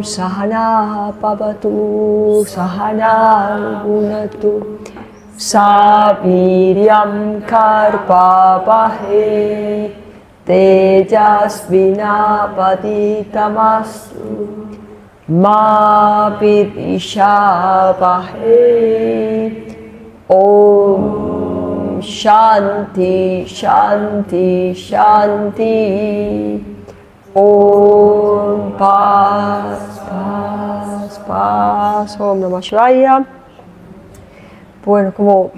Sahana Bhavatu Sahana Bhunatu Saviryam Karpavahe Tejasvinapatitamastu Ma Vidishabahe. Om Shanti Shanti Shanti. Om Paz Paz Paz. Om Namah Shivaya. Bueno, como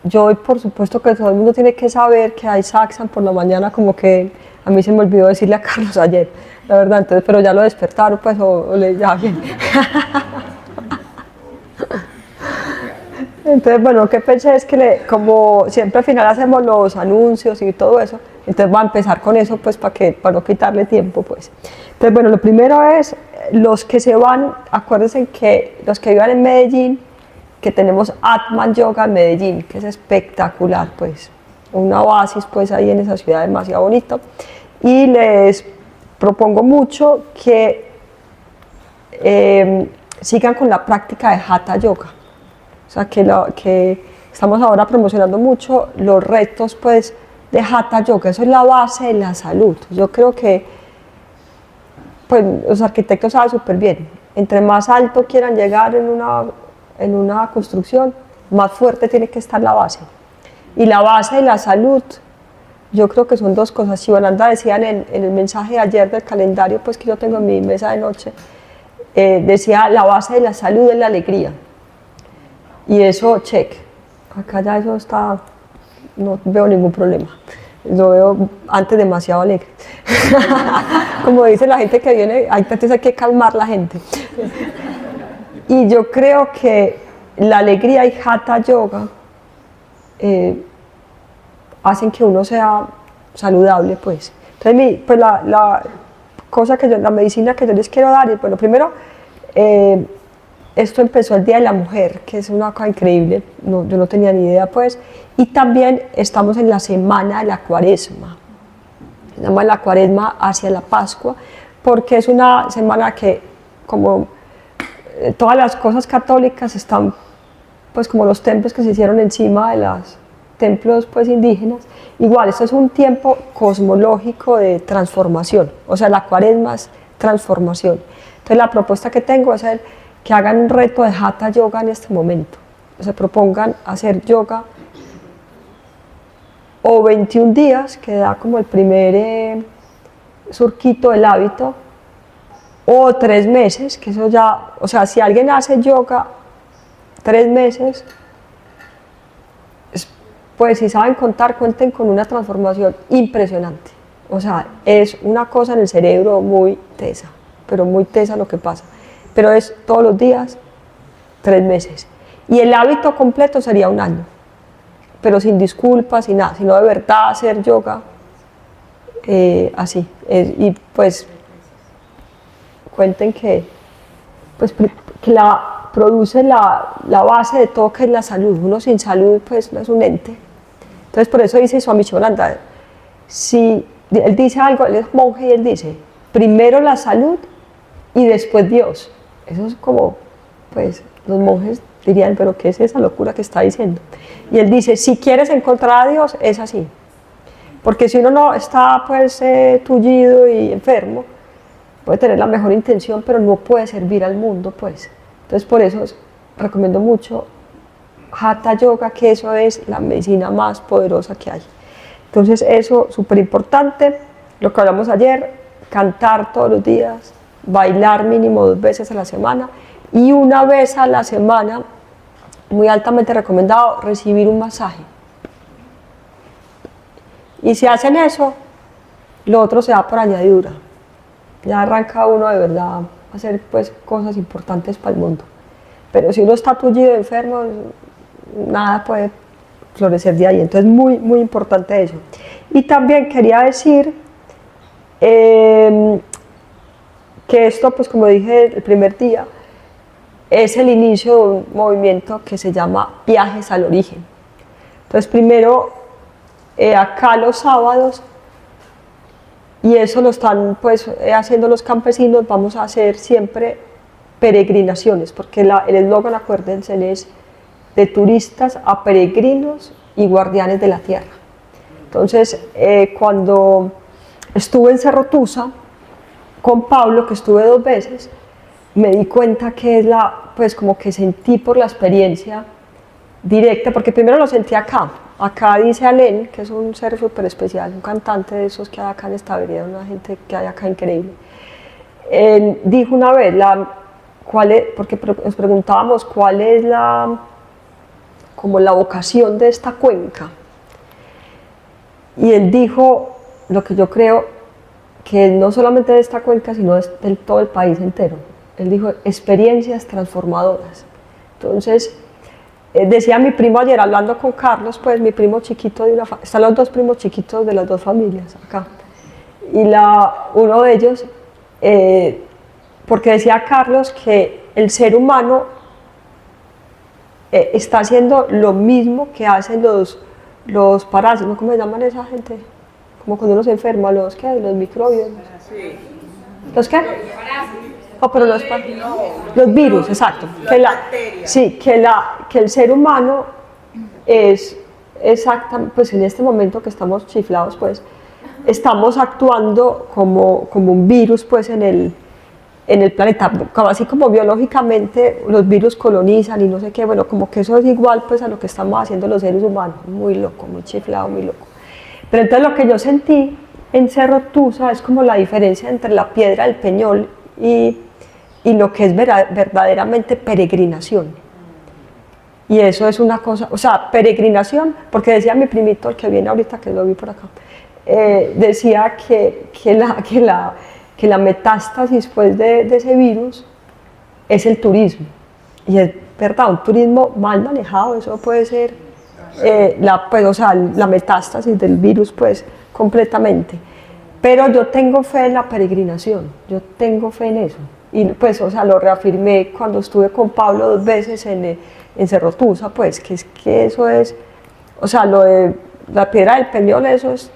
yo hoy por supuesto que todo el mundo tiene que saber que hay satsang por la mañana, como que a mí se me olvidó decirle a Carlos ayer, la verdad, entonces, pero ya lo despertaron pues o le ya bien. Entonces, bueno, lo que pensé es que como siempre al final hacemos los anuncios y todo eso, entonces voy a empezar con eso pues para no quitarle tiempo pues. Entonces, bueno, lo primero es los que se van, acuérdense que los que vivan en Medellín, que tenemos Atman Yoga en Medellín, que es espectacular pues, una oasis pues ahí en esa ciudad demasiado bonito, y les propongo mucho que sigan con la práctica de Hatha Yoga. O sea, que estamos ahora promocionando mucho los retos pues, de Hatha Yoga. Eso es la base de la salud. Yo creo que pues, los arquitectos saben súper bien. Entre más alto quieran llegar en una construcción, más fuerte tiene que estar la base. Y la base de la salud, yo creo que son dos cosas. Shivananda decía en el mensaje de ayer del calendario pues, que yo tengo en mi mesa de noche, decía la base de la salud es la alegría. Y eso, check. Acá ya eso está, no veo ningún problema. Lo veo antes demasiado alegre. Como dice la gente que viene, entonces hay que calmar la gente. Y yo creo que la alegría y Hatha Yoga hacen que uno sea saludable, pues. Entonces, pues la cosa la medicina que yo les quiero dar, bueno, primero, esto empezó el Día de la Mujer, que es una cosa increíble, yo no tenía ni idea pues, y también estamos en la semana de la Cuaresma, se llama la Cuaresma hacia la Pascua, porque es una semana que como todas las cosas católicas están, pues como los templos que se hicieron encima de los templos pues indígenas, igual esto es un tiempo cosmológico de transformación, o sea la Cuaresma es transformación, entonces la propuesta que tengo es que hagan un reto de Hatha Yoga en este momento, se propongan hacer yoga o 21 días, que da como el primer surquito del hábito, o 3 meses, que eso ya, o sea, si alguien hace yoga 3 meses, pues si saben contar, cuenten con una transformación impresionante, o sea, es una cosa en el cerebro muy tesa, pero muy tesa lo que pasa. Pero es todos los días, 3 meses. Y el hábito completo sería 1 año, pero sin disculpas, sin nada, sino de verdad hacer yoga así. Y pues cuenten que produce la base de todo, que es la salud. Uno sin salud pues no es un ente. Entonces por eso dice Swami Shivananda, si él dice algo, él es monje y él dice, primero la salud y después Dios. Eso es como, pues, los monjes dirían, pero ¿qué es esa locura que está diciendo? Y él dice, si quieres encontrar a Dios, es así. Porque si uno no está, pues, tullido y enfermo, puede tener la mejor intención, pero no puede servir al mundo, pues. Entonces, por eso recomiendo mucho Hatha Yoga, que eso es la medicina más poderosa que hay. Entonces, eso, súper importante, lo que hablamos ayer, cantar todos los días, bailar mínimo 2 veces a la semana y 1 vez a la semana, muy altamente recomendado, recibir un masaje. Y si hacen eso, lo otro se da por añadidura. Ya arranca uno de verdad a hacer pues, cosas importantes para el mundo. Pero si uno está tullido, enfermo, nada puede florecer de ahí. Entonces, muy, muy importante eso. Y también quería decir que esto, pues como dije el primer día, es el inicio de un movimiento que se llama Viajes al Origen. Entonces primero, acá los sábados, y eso lo están pues haciendo los campesinos. Vamos a hacer siempre peregrinaciones, porque el eslogan, acuérdense, es de turistas a peregrinos y guardianes de la tierra. Entonces, cuando estuve en Cerro Tusa con Pablo, que estuve 2 veces, me di cuenta que es pues como que sentí por la experiencia directa, porque primero lo sentí acá dice Alén, que es un ser súper especial, un cantante de esos que hay acá en esta vereda, una gente que hay acá increíble. Él dijo una vez, porque nos preguntábamos cuál es como la vocación de esta cuenca, y él dijo lo que yo creo, que no solamente de esta cuenca, sino de todo el país entero. Él dijo experiencias transformadoras. Entonces, decía mi primo ayer, hablando con Carlos, pues mi primo chiquito están los 2 primos chiquitos de las 2 familias acá, y uno de ellos, porque decía Carlos que el ser humano está haciendo lo mismo que hacen los parásitos, ¿cómo se llaman esa gente? Como cuando uno se enferma, los microbios. Sí. ¿Los qué? No, pero los virus, exacto. Que el ser humano es exactamente, pues en este momento que estamos chiflados, pues, estamos actuando como un virus, pues, en el planeta. Así como biológicamente los virus colonizan y no sé qué, bueno, como que eso es igual, pues, a lo que estamos haciendo los seres humanos. Muy loco, muy chiflado, muy loco. Pero entonces lo que yo sentí en Cerro Tusa es como la diferencia entre la piedra del Peñol y lo que es verdaderamente peregrinación. Y eso es una cosa, o sea, peregrinación, porque decía mi primito, el que viene ahorita, que lo vi por acá, decía que la metástasis pues, de ese virus es el turismo. Y es verdad, un turismo mal manejado, eso puede ser la metástasis del virus, pues, completamente. Pero yo tengo fe en la peregrinación, yo tengo fe en eso. Y pues, o sea, lo reafirmé cuando estuve con Pablo 2 veces en Cerro Tusa, pues, que eso es, o sea, lo de la piedra del Peñol, eso es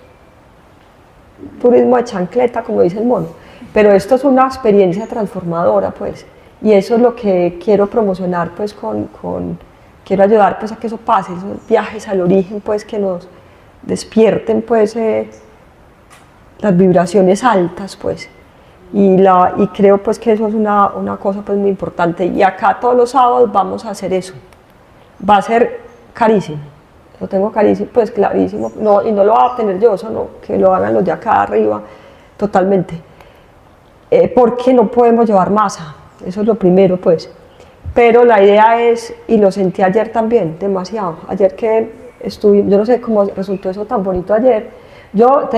turismo de chancleta, como dice el mono. Pero esto es una experiencia transformadora, pues, y eso es lo que quiero promocionar, pues, quiero ayudar, pues, a que eso pase, esos viajes al origen, pues, que nos despierten, pues, las vibraciones altas, pues. Y creo pues que eso es una cosa pues muy importante, y acá todos los sábados vamos a hacer eso. Va a ser carísimo, lo tengo carísimo, pues clarísimo, no, y no lo va a obtener yo, eso no, que lo hagan los de acá arriba, totalmente, porque no podemos llevar masa, eso es lo primero, pues. Pero la idea es, y lo sentí ayer también, demasiado, ayer que estuve, yo no sé cómo resultó eso tan bonito ayer. Yo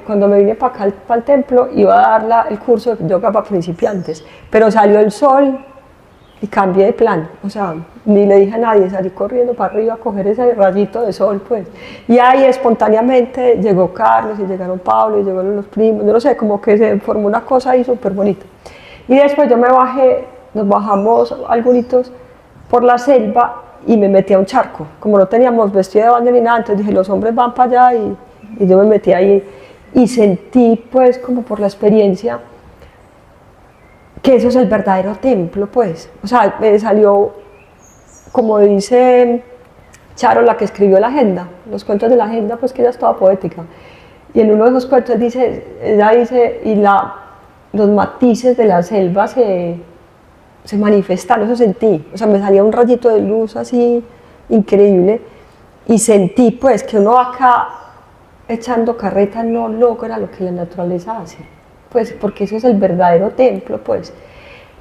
cuando me vine para acá, para el templo, iba a dar el curso de yoga para principiantes, pero salió el sol y cambié de plan, o sea, ni le dije a nadie, salí corriendo para arriba a coger ese rayito de sol, pues. Y ahí espontáneamente llegó Carlos y llegaron Pablo y llegaron los primos, yo no sé, como que se formó una cosa ahí súper bonita. Y después yo nos bajamos algunos por la selva y me metí a un charco, como no teníamos vestido de baño ni nada, entonces dije, los hombres van para allá y yo me metí ahí y sentí pues como por la experiencia que eso es el verdadero templo, pues. O sea, me salió, como dice Charo, la que escribió la agenda, los cuentos de la agenda, pues que ella es toda poética. Y en uno de esos cuentos ella dice, los matices de la selva se manifestaron, eso sentí. O sea, me salía un rayito de luz así increíble y sentí pues que uno acá echando carreta no logra lo que la naturaleza hace, pues porque eso es el verdadero templo, pues.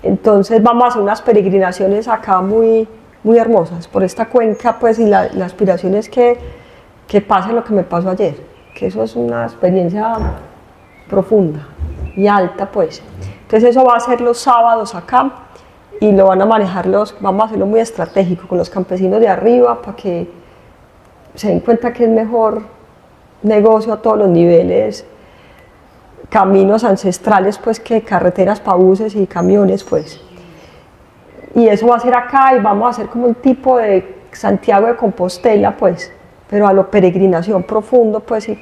Entonces vamos a hacer unas peregrinaciones acá muy, muy hermosas por esta cuenca, pues, y la aspiración es que pase lo que me pasó ayer, que eso es una experiencia profunda y alta, pues. Entonces eso va a ser los sábados acá y lo van a manejar vamos a hacerlo muy estratégico con los campesinos de arriba para que se den cuenta que es mejor negocio a todos los niveles, caminos ancestrales pues que carreteras para buses y camiones, pues. Y eso va a ser acá y vamos a hacer como un tipo de Santiago de Compostela, pues, pero a lo peregrinación profundo, pues, y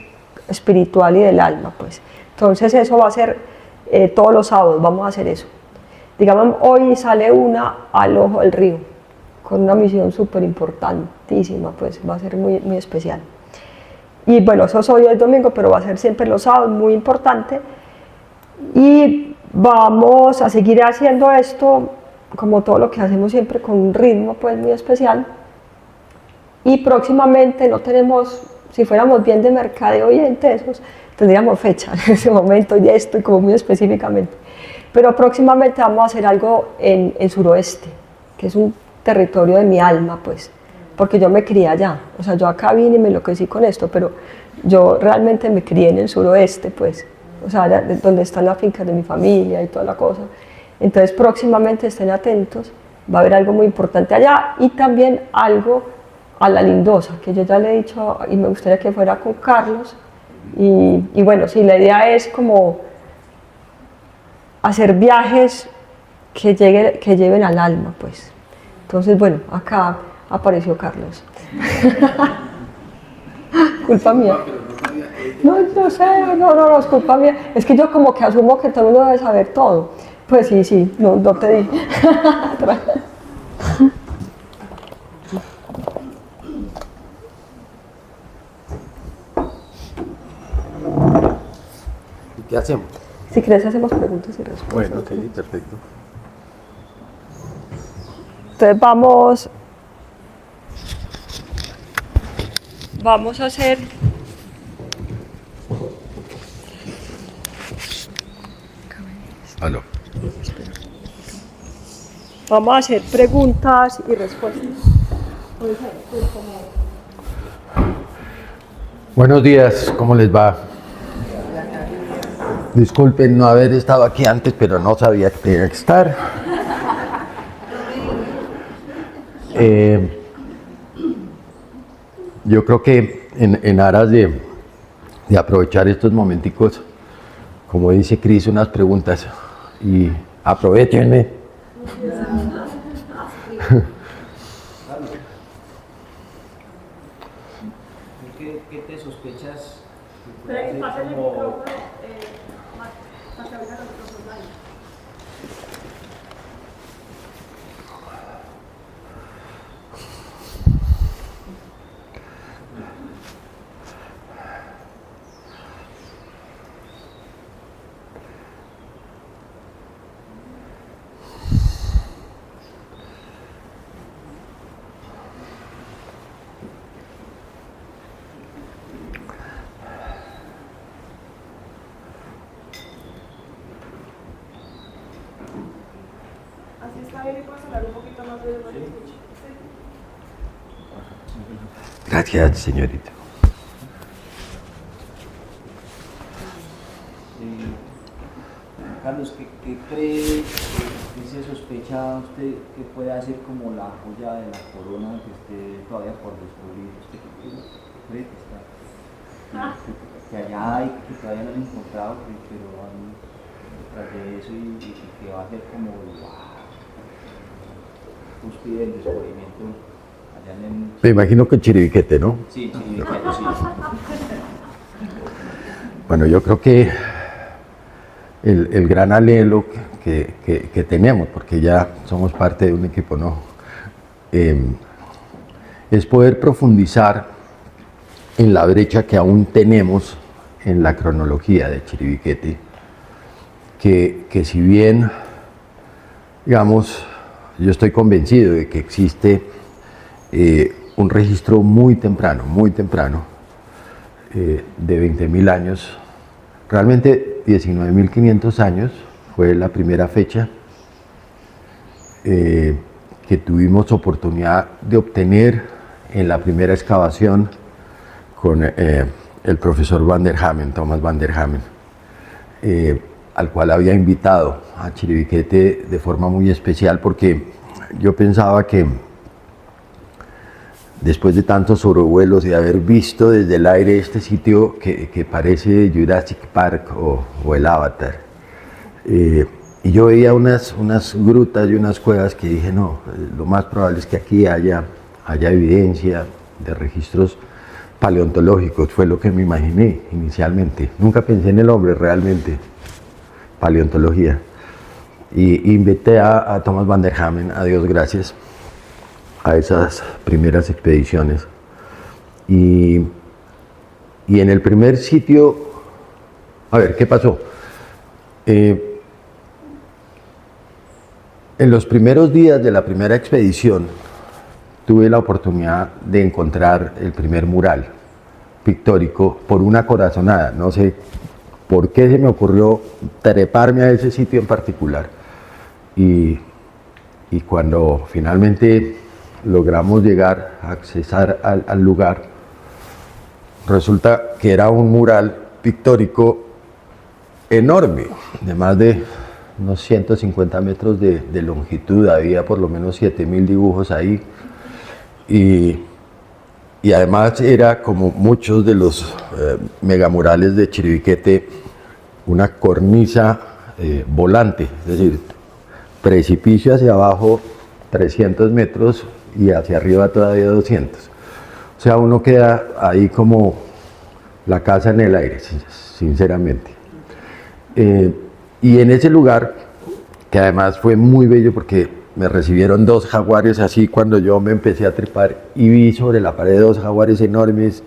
espiritual y del alma, pues. Entonces eso va a ser todos los sábados, vamos a hacer eso. Digamos, hoy sale una al Ojo del Río, con una misión súper importantísima, pues va a ser muy, muy especial. Y bueno, eso es hoy el domingo, pero va a ser siempre los sábados, muy importante. Y vamos a seguir haciendo esto, como todo lo que hacemos siempre, con un ritmo pues muy especial. Y próximamente no tenemos, si fuéramos bien de mercadeo y en Tesos, tendríamos fecha en ese momento y esto y como muy específicamente. Pero próximamente vamos a hacer algo en Suroeste, que es un territorio de mi alma, pues, porque yo me crié allá. O sea, yo acá vine y me enloquecí con esto, pero yo realmente me crié en el Suroeste, pues, o sea, donde están las fincas de mi familia y toda la cosa. Entonces, próximamente estén atentos, va a haber algo muy importante allá y también algo a la Lindosa, que yo ya le he dicho y me gustaría que fuera con Carlos. Y bueno, sí, la idea es como hacer viajes que lleven al alma, pues. Entonces, bueno, acá apareció Carlos. Culpa mía. No sé, no, es culpa mía. Es que yo como que asumo que todo el mundo debe saber todo. Pues sí, no te dije. ¿Qué hacemos? Si quieres hacemos preguntas y respuestas. Bueno, sí, perfecto. Entonces vamos a hacer Aló. vamos a hacer preguntas y respuestas. Buenos días, ¿cómo les va? Disculpen no haber estado aquí antes, pero no sabía que tenía que estar. Yo creo que en aras de aprovechar estos momenticos, como dice Cris, unas preguntas y aprovechenme. ¿Qué te sospechas? Como... Así está bien y puedes hablar un poquito más de lo que escucho. Gracias, señorita. Carlos, ¿qué cree, qué se sospecha usted que pueda ser como la joya de la corona que esté todavía por descubrir? ¿Usted qué cree que está? Que allá hay, que todavía no han encontrado, pero van detrás de eso y que va a ser como cúspide del descubrimiento allá en el... Me imagino que Chiribiquete, ¿no? Sí, Chiribiquete, sí. Bueno, yo creo que el gran anhelo que tenemos, porque ya somos parte de un equipo, ¿no? Es poder profundizar en la brecha que aún tenemos en la cronología de Chiribiquete, que si bien, digamos, yo estoy convencido de que existe un registro muy temprano, de 20.000 años, realmente 19.500 años fue la primera fecha que tuvimos oportunidad de obtener en la primera excavación con el profesor Van der Hamen, Thomas Van der Hamen, al cual había invitado a Chiribiquete de forma muy especial, porque yo pensaba que después de tantos sobrevuelos y de haber visto desde el aire este sitio que parece Jurassic Park o el Avatar, y yo veía unas grutas y unas cuevas que dije, no, lo más probable es que aquí haya evidencia de registros paleontológicos, fue lo que me imaginé inicialmente. Nunca pensé en el hombre realmente, paleontología. Y invité a Thomas van der Hamen, a Dios gracias, a esas primeras expediciones. Y en el primer sitio, a ver, ¿qué pasó? En los primeros días de la primera expedición tuve la oportunidad de encontrar el primer mural pictórico por una corazonada. No sé por qué se me ocurrió treparme a ese sitio en particular. Y cuando finalmente logramos llegar a accesar al lugar, resulta que era un mural pictórico enorme, de más de unos 150 metros de longitud, había por lo menos 7.000 dibujos ahí, y además era, como muchos de los megamurales de Chiribiquete, una cornisa volante, es decir, precipicio hacia abajo 300 metros y hacia arriba todavía 200. O sea, uno queda ahí como la casa en el aire, sinceramente. Y en ese lugar, que además fue muy bello porque me recibieron 2 jaguares así cuando yo me empecé a trepar y vi sobre la pared 2 jaguares enormes,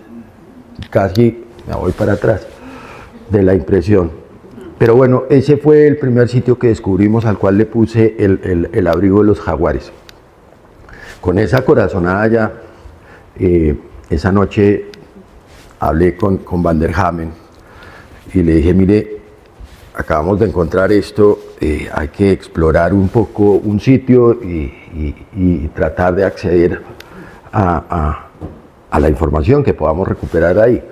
casi me voy para atrás de la impresión. Pero bueno, ese fue el primer sitio que descubrimos, al cual le puse el abrigo de los jaguares. Con esa corazonada ya, esa noche hablé con van der Hamen y le dije, mire, acabamos de encontrar esto, hay que explorar un poco un sitio y tratar de acceder a la información que podamos recuperar ahí.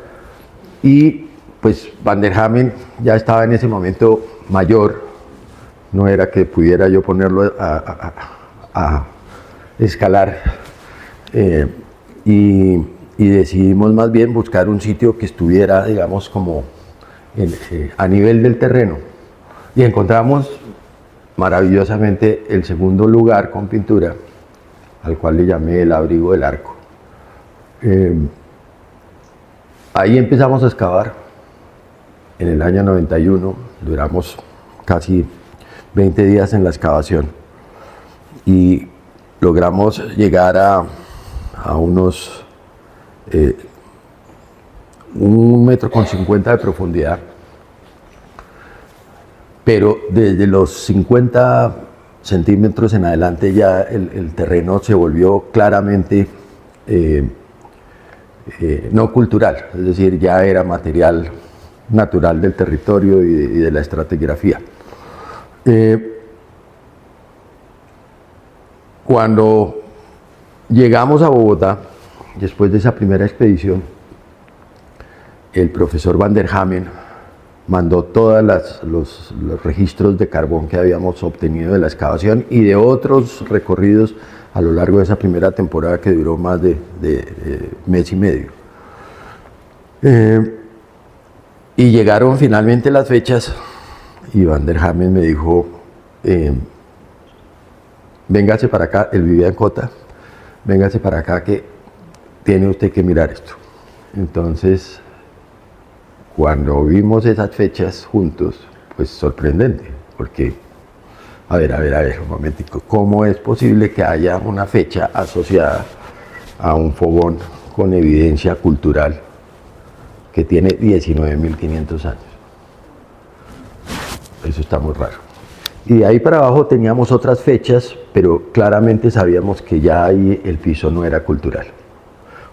Y pues van der Hamen ya estaba en ese momento mayor, no era que pudiera yo ponerlo a escalar, y decidimos más bien buscar un sitio que estuviera, digamos, como a nivel del terreno, y encontramos maravillosamente el segundo lugar con pintura, al cual le llamé el abrigo del arco. Ahí empezamos a excavar en el año 91, duramos casi 20 días en la excavación y logramos llegar a unos 1,50 metros de profundidad, pero desde los 50 centímetros en adelante ya el terreno se volvió claramente no cultural, es decir, ya era material natural del territorio y de la estratigrafía. Cuando llegamos a Bogotá, después de esa primera expedición, el profesor van der Hamen mandó todos los registros de carbón que habíamos obtenido de la excavación y de otros recorridos a lo largo de esa primera temporada que duró más de mes y medio. Y llegaron finalmente las fechas y van der Hamen me dijo, véngase para acá, él vivía en Cota, véngase para acá que tiene usted que mirar esto. Entonces, cuando vimos esas fechas juntos, pues sorprendente, porque, a ver, un momentico, ¿cómo es posible que haya una fecha asociada a un fogón con evidencia cultural que tiene 19.500 años? Eso está muy raro. Y de ahí para abajo teníamos otras fechas, pero claramente sabíamos que ya ahí el piso no era cultural.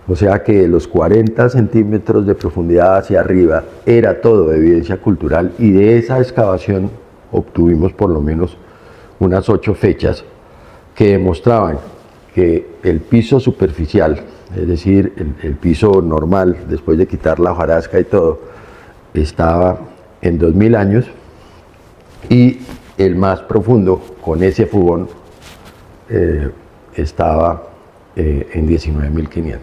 O sea que los 40 centímetros de profundidad hacia arriba era todo evidencia cultural, y de esa excavación obtuvimos por lo menos unas 8 fechas que demostraban que el piso superficial, es decir, el piso normal, después de quitar la hojarasca y todo, estaba en 2.000 años, y el más profundo, con ese fogón, estaba en 19.500.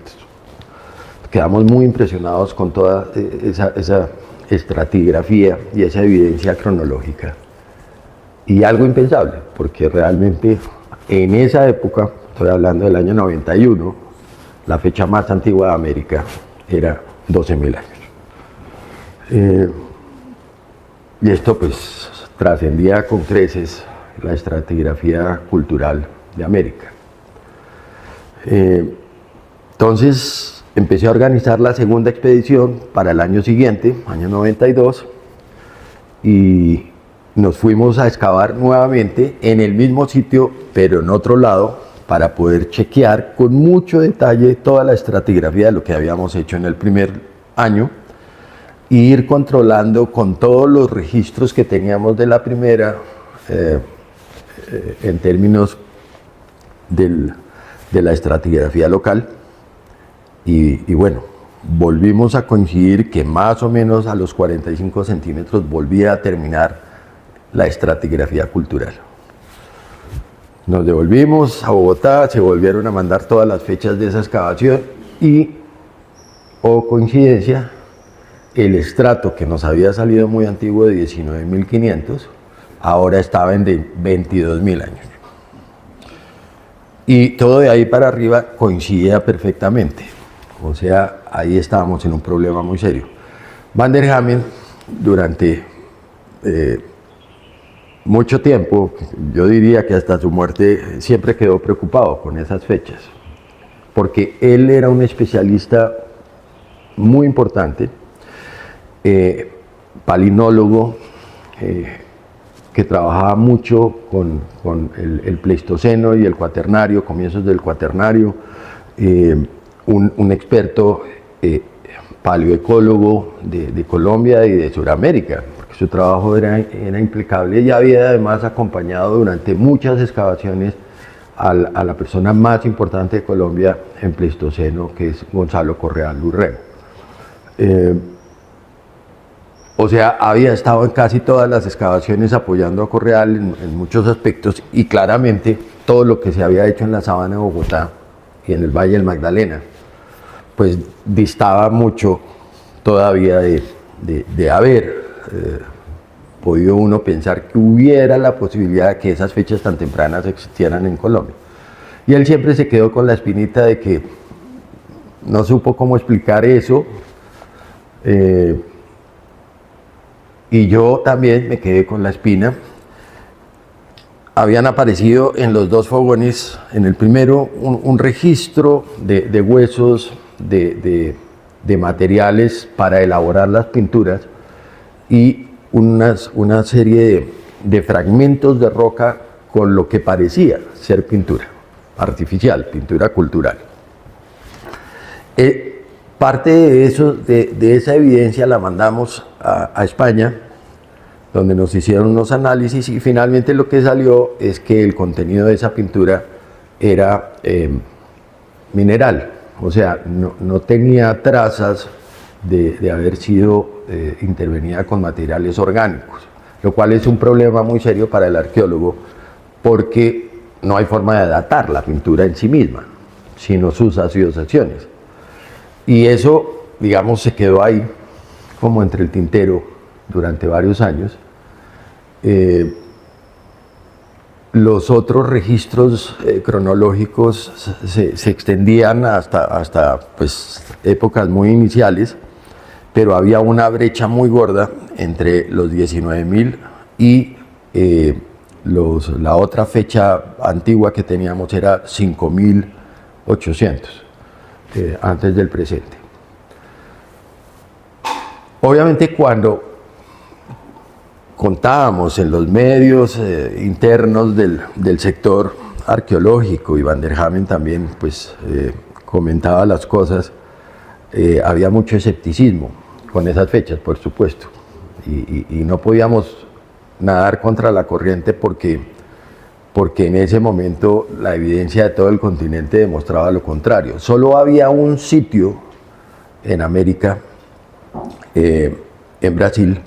Quedamos muy impresionados con toda esa estratigrafía y esa evidencia cronológica. Y algo impensable, porque realmente en esa época, estoy hablando del año 91, la fecha más antigua de América era 12.000 años. Y esto pues trascendía con creces la estratigrafía cultural de América. Entonces empecé a organizar la segunda expedición para el año siguiente, año 92, y nos fuimos a excavar nuevamente en el mismo sitio, pero en otro lado, para poder chequear con mucho detalle toda la estratigrafía de lo que habíamos hecho en el primer año e ir controlando con todos los registros que teníamos de la primera en términos de la estratigrafía local. Y bueno, volvimos a coincidir que más o menos a los 45 centímetros volvía a terminar la estratigrafía cultural. Nos devolvimos a Bogotá, se volvieron a mandar todas las fechas de esa excavación y, oh coincidencia, el estrato que nos había salido muy antiguo de 19.500, ahora estaba en de 22.000 años. Y todo de ahí para arriba coincidía perfectamente. O sea, ahí estábamos en un problema muy serio. Van der Hamen, durante mucho tiempo, yo diría que hasta su muerte, siempre quedó preocupado con esas fechas, porque él era un especialista muy importante, palinólogo, que trabajaba mucho con el Pleistoceno y el Cuaternario, comienzos del Cuaternario, un experto paleoecólogo de Colombia y de Sudamérica, porque su trabajo era impecable y había además acompañado durante muchas excavaciones a la persona más importante de Colombia en Pleistoceno, que es Gonzalo Correa Lurrego. O sea, había estado en casi todas las excavaciones apoyando a Correal en muchos aspectos, y claramente todo lo que se había hecho en la sabana de Bogotá y en el Valle del Magdalena, pues distaba mucho todavía de haber podido uno pensar que hubiera la posibilidad de que esas fechas tan tempranas existieran en Colombia. Y él siempre se quedó con la espinita de que no supo cómo explicar eso. Y yo también me quedé con la espina. Habían aparecido en los dos fogones, en el primero un registro de huesos, de materiales para elaborar las pinturas, y una serie de fragmentos de roca con lo que parecía ser pintura artificial, pintura cultural. Parte de eso, de esa evidencia la mandamos a España, donde nos hicieron unos análisis, y finalmente lo que salió es que el contenido de esa pintura era mineral, o sea, no tenía trazas de haber sido intervenida con materiales orgánicos, lo cual es un problema muy serio para el arqueólogo, porque no hay forma de datar la pintura en sí misma, sino sus asociaciones. Y eso, digamos, se quedó ahí, como entre el tintero, durante varios años. Los otros registros cronológicos se extendían hasta pues, épocas muy iniciales, pero había una brecha muy gorda entre los 19.000 y la otra fecha antigua que teníamos era 5.800, antes del presente. Obviamente, cuando contábamos en los medios internos del sector arqueológico, y Van der Hamen también pues, comentaba las cosas, había mucho escepticismo con esas fechas, por supuesto, y no podíamos nadar contra la corriente porque en ese momento la evidencia de todo el continente demostraba lo contrario. Solo había un sitio en América, en Brasil,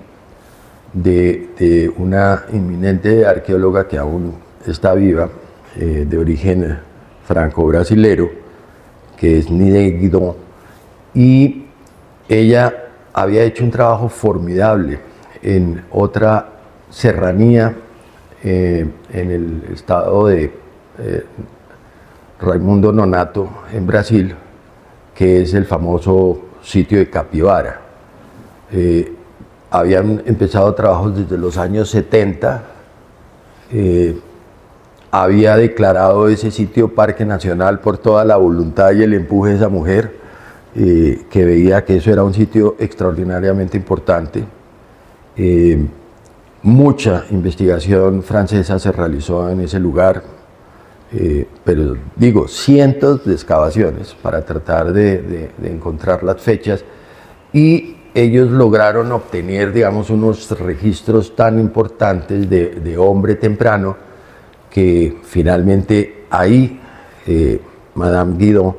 de una inminente arqueóloga que aún está viva, de origen franco-brasilero, que es Nide Guidon, y ella había hecho un trabajo formidable en otra serranía en el estado de Raimundo Nonato, en Brasil, que es el famoso sitio de Capibara. Habían empezado trabajos desde los años 70. Había declarado ese sitio Parque Nacional por toda la voluntad y el empuje de esa mujer, que veía que eso era un sitio extraordinariamente importante. Mucha investigación francesa se realizó en ese lugar, pero digo, cientos de excavaciones para tratar de encontrar las fechas, y ellos lograron obtener, digamos, unos registros tan importantes de hombre temprano que finalmente ahí Madame Guidon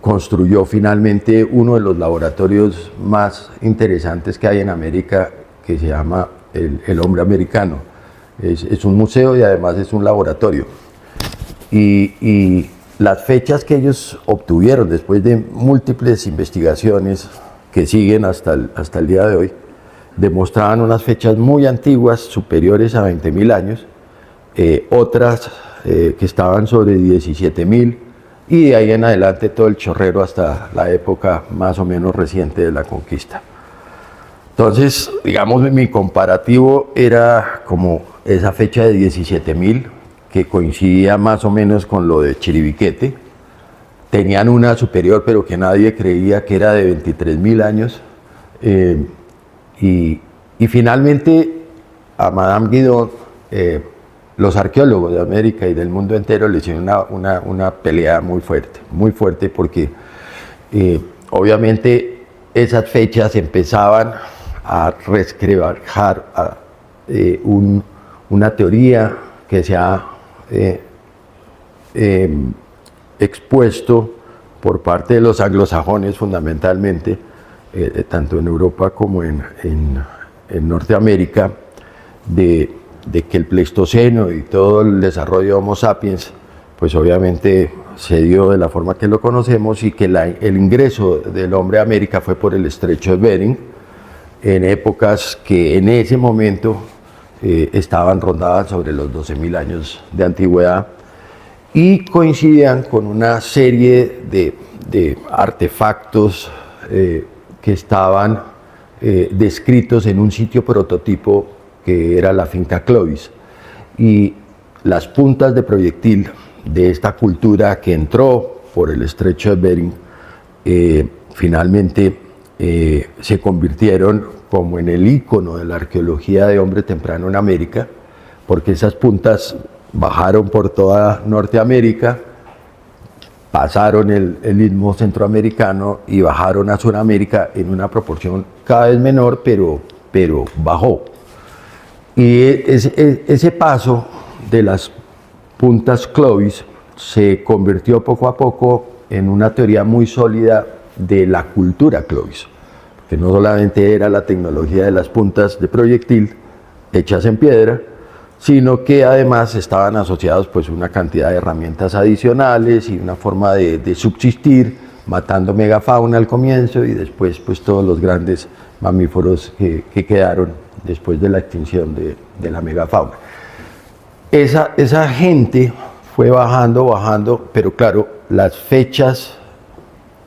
construyó finalmente uno de los laboratorios más interesantes que hay en América, que se llama el Hombre Americano. Es un museo y además es un laboratorio. Y las fechas que ellos obtuvieron después de múltiples investigaciones que siguen hasta el día de hoy, demostraban unas fechas muy antiguas, superiores a 20.000 años, otras que estaban sobre 17.000, y de ahí en adelante todo el chorrero hasta la época más o menos reciente de la conquista. Entonces, digamos, mi comparativo era como esa fecha de 17.000, que coincidía más o menos con lo de Chiribiquete. Tenían una superior, pero que nadie creía, que era de 23.000 años. Y finalmente, a Madame Guidon, los arqueólogos de América y del mundo entero le hicieron una pelea muy fuerte, porque obviamente esas fechas empezaban a resquebrajar una teoría que se ha expuesto por parte de los anglosajones fundamentalmente, tanto en Europa como en Norteamérica, de que el Pleistoceno y todo el desarrollo de Homo sapiens, pues obviamente se dio de la forma que lo conocemos, y que el ingreso del hombre a América fue por el estrecho de Bering, en épocas que en ese momento estaban rondadas sobre los 12.000 años de antigüedad, y coincidían con una serie de artefactos que estaban descritos en un sitio prototipo que era la finca Clovis, y las puntas de proyectil de esta cultura que entró por el estrecho de Bering finalmente se convirtieron como en el ícono de la arqueología de hombre temprano en América, porque esas puntas bajaron por toda Norteamérica, pasaron el istmo centroamericano y bajaron a Sudamérica en una proporción cada vez menor, pero bajó. Y ese paso de las puntas Clovis se convirtió poco a poco en una teoría muy sólida de la cultura Clovis, que no solamente era la tecnología de las puntas de proyectil hechas en piedra, sino que además estaban asociados pues una cantidad de herramientas adicionales y una forma de subsistir, matando megafauna al comienzo y después pues todos los grandes mamíferos que quedaron después de la extinción de la megafauna. Esa gente fue bajando, pero claro, las fechas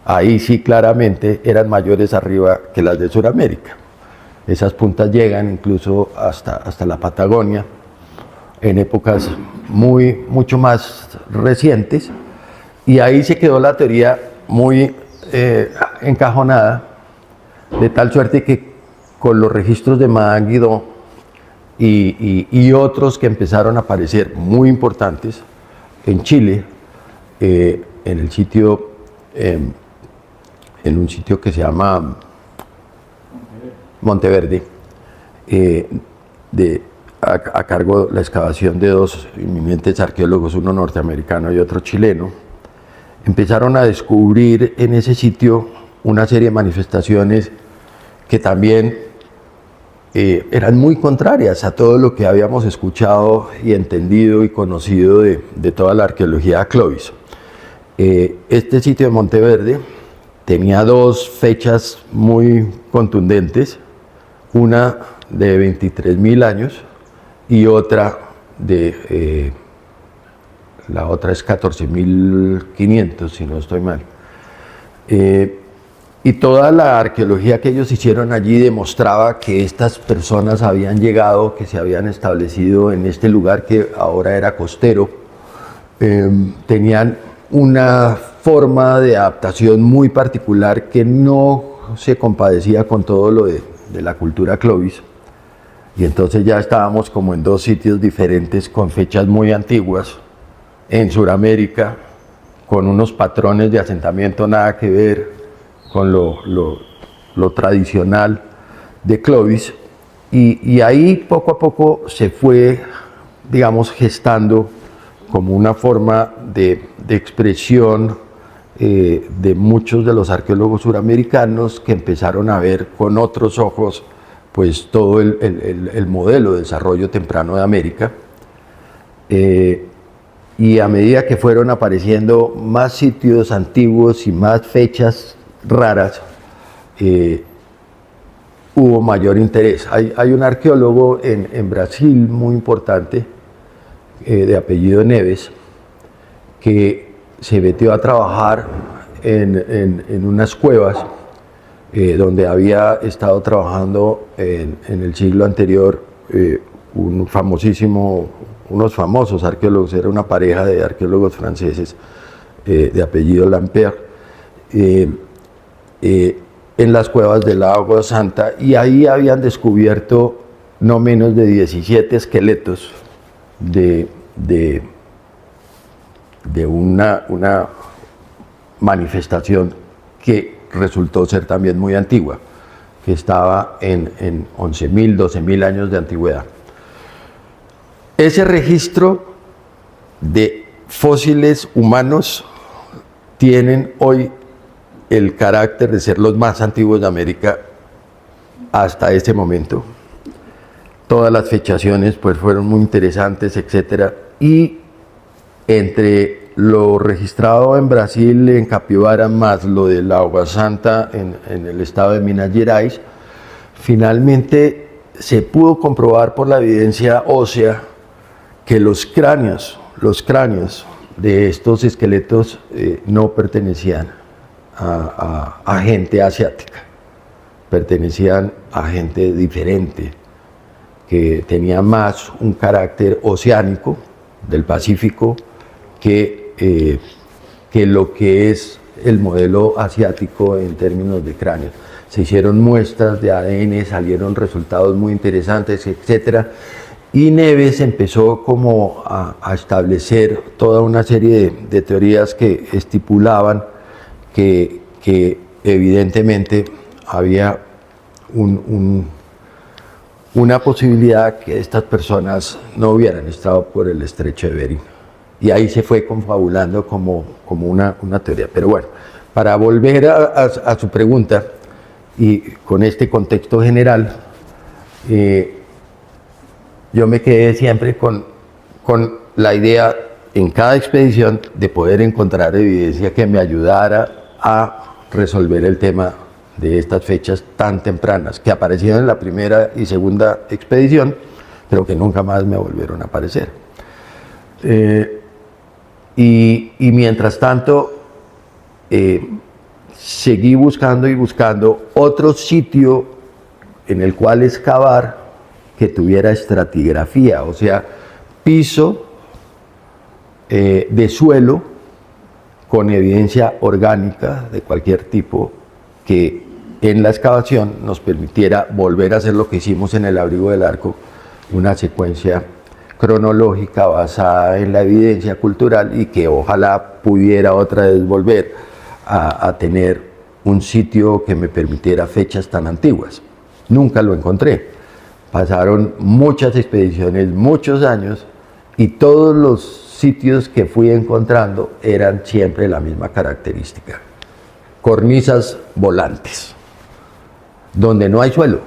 ahí sí claramente eran mayores arriba que las de Sudamérica. Esas puntas llegan incluso hasta la Patagonia en épocas mucho más recientes, y ahí se quedó la teoría muy encajonada, de tal suerte que con los registros de Madame Guidon y otros que empezaron a aparecer muy importantes en Chile, en un sitio que se llama Monteverde, a cargo de la excavación de dos eminentes arqueólogos, uno norteamericano y otro chileno, empezaron a descubrir en ese sitio una serie de manifestaciones que también eran muy contrarias a todo lo que habíamos escuchado y entendido y conocido de toda la arqueología Clovis. Este sitio de Monteverde tenía dos fechas muy contundentes, una de 23.000 años y otra la otra es 14.500, si no estoy mal. Y toda la arqueología que ellos hicieron allí demostraba que estas personas habían llegado, que se habían establecido en este lugar que ahora era costero. Tenían una forma de adaptación muy particular que no se compadecía con todo lo de la cultura Clovis. Y entonces ya estábamos como en dos sitios diferentes con fechas muy antiguas, en Sudamérica, con unos patrones de asentamiento nada que ver con lo tradicional de Clovis, y ahí poco a poco se fue, digamos, gestando como una forma de expresión de muchos de los arqueólogos suramericanos que empezaron a ver con otros ojos pues todo el modelo de desarrollo temprano de América. Y a medida que fueron apareciendo más sitios antiguos y más fechas raras, hubo mayor interés. Hay un arqueólogo en Brasil muy importante, de apellido Neves, que se metió a trabajar en unas cuevas donde había estado trabajando en el siglo anterior unos famosos arqueólogos. Era una pareja de arqueólogos franceses de apellido Lampert, en las cuevas del Agua Santa, y ahí habían descubierto no menos de 17 esqueletos de una manifestación que resultó ser también muy antigua, que estaba en 11.000, 12.000 años de antigüedad. Ese registro de fósiles humanos tienen hoy el carácter de ser los más antiguos de América hasta este momento. Todas las fechaciones pues fueron muy interesantes, etc. Y entre lo registrado en Brasil, en Capivara, más lo de la Agua Santa en el estado de Minas Gerais, finalmente se pudo comprobar por la evidencia ósea que los cráneos de estos esqueletos no pertenecían a gente asiática, pertenecían a gente diferente, que tenía más un carácter oceánico, del Pacífico, que lo que es el modelo asiático en términos de cráneos. Se hicieron muestras de ADN, salieron resultados muy interesantes, etc. Y Neves empezó como a establecer toda una serie de teorías que estipulaban que evidentemente había una posibilidad que estas personas no hubieran estado por el estrecho de Bering. Y ahí se fue confabulando como una teoría. Pero bueno, para volver a su pregunta, y con este contexto general, yo me quedé siempre con la idea en cada expedición de poder encontrar evidencia que me ayudara a resolver el tema de estas fechas tan tempranas, que aparecieron en la primera y segunda expedición, pero que nunca más me volvieron a aparecer. Y mientras tanto, seguí buscando y buscando otro sitio en el cual excavar que tuviera estratigrafía, o sea, piso de suelo con evidencia orgánica de cualquier tipo, que en la excavación nos permitiera volver a hacer lo que hicimos en el Abrigo del Arco, una secuencia cronológica basada en la evidencia cultural, y que ojalá pudiera otra vez volver a tener un sitio que me permitiera fechas tan antiguas. Nunca lo encontré. Pasaron muchas expediciones, muchos años, y todos los sitios que fui encontrando eran siempre la misma característica: cornisas volantes, donde no hay suelo.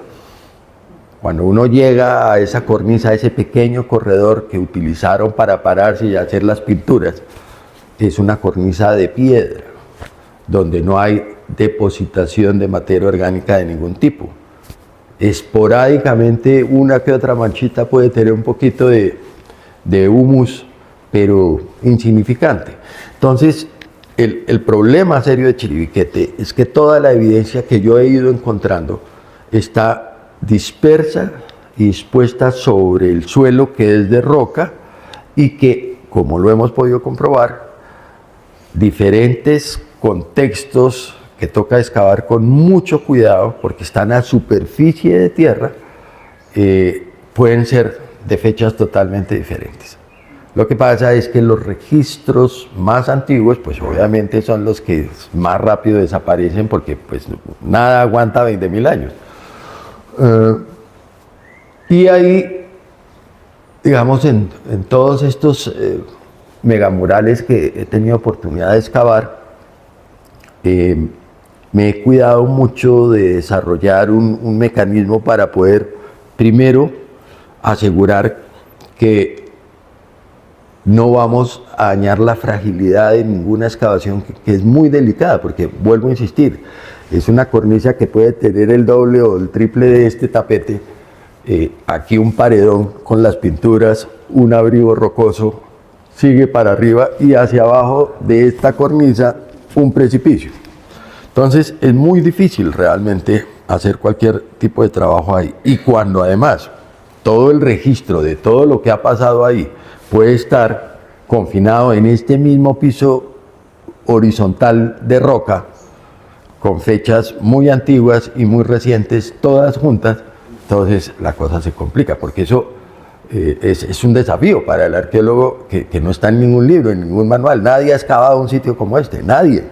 Cuando uno llega a esa cornisa, a ese pequeño corredor que utilizaron para pararse y hacer las pinturas, es una cornisa de piedra, donde no hay depositación de materia orgánica de ningún tipo. Esporádicamente una que otra manchita puede tener un poquito de humus, pero insignificante. Entonces, el problema serio de Chiribiquete es que toda la evidencia que yo he ido encontrando está dispersa y dispuesta sobre el suelo que es de roca y que, como lo hemos podido comprobar, diferentes contextos que toca excavar con mucho cuidado porque están a superficie de tierra, pueden ser de fechas totalmente diferentes. Lo que pasa es que los registros más antiguos, pues obviamente son los que más rápido desaparecen porque pues nada aguanta 20.000 años. Y ahí, digamos, en todos estos megamurales que he tenido oportunidad de excavar, me he cuidado mucho de desarrollar un mecanismo para poder, primero, asegurar que no vamos a dañar la fragilidad de ninguna excavación que es muy delicada, porque vuelvo a insistir, es una cornisa que puede tener el doble o el triple de este tapete, aquí un paredón con las pinturas, un abrigo rocoso, sigue para arriba y hacia abajo de esta cornisa un precipicio. Entonces es muy difícil realmente hacer cualquier tipo de trabajo ahí. Y cuando además todo el registro de todo lo que ha pasado ahí puede estar confinado en este mismo piso horizontal de roca, con fechas muy antiguas y muy recientes, todas juntas, entonces la cosa se complica, porque eso es un desafío para el arqueólogo que no está en ningún libro, en ningún manual. Nadie ha excavado un sitio como este, nadie.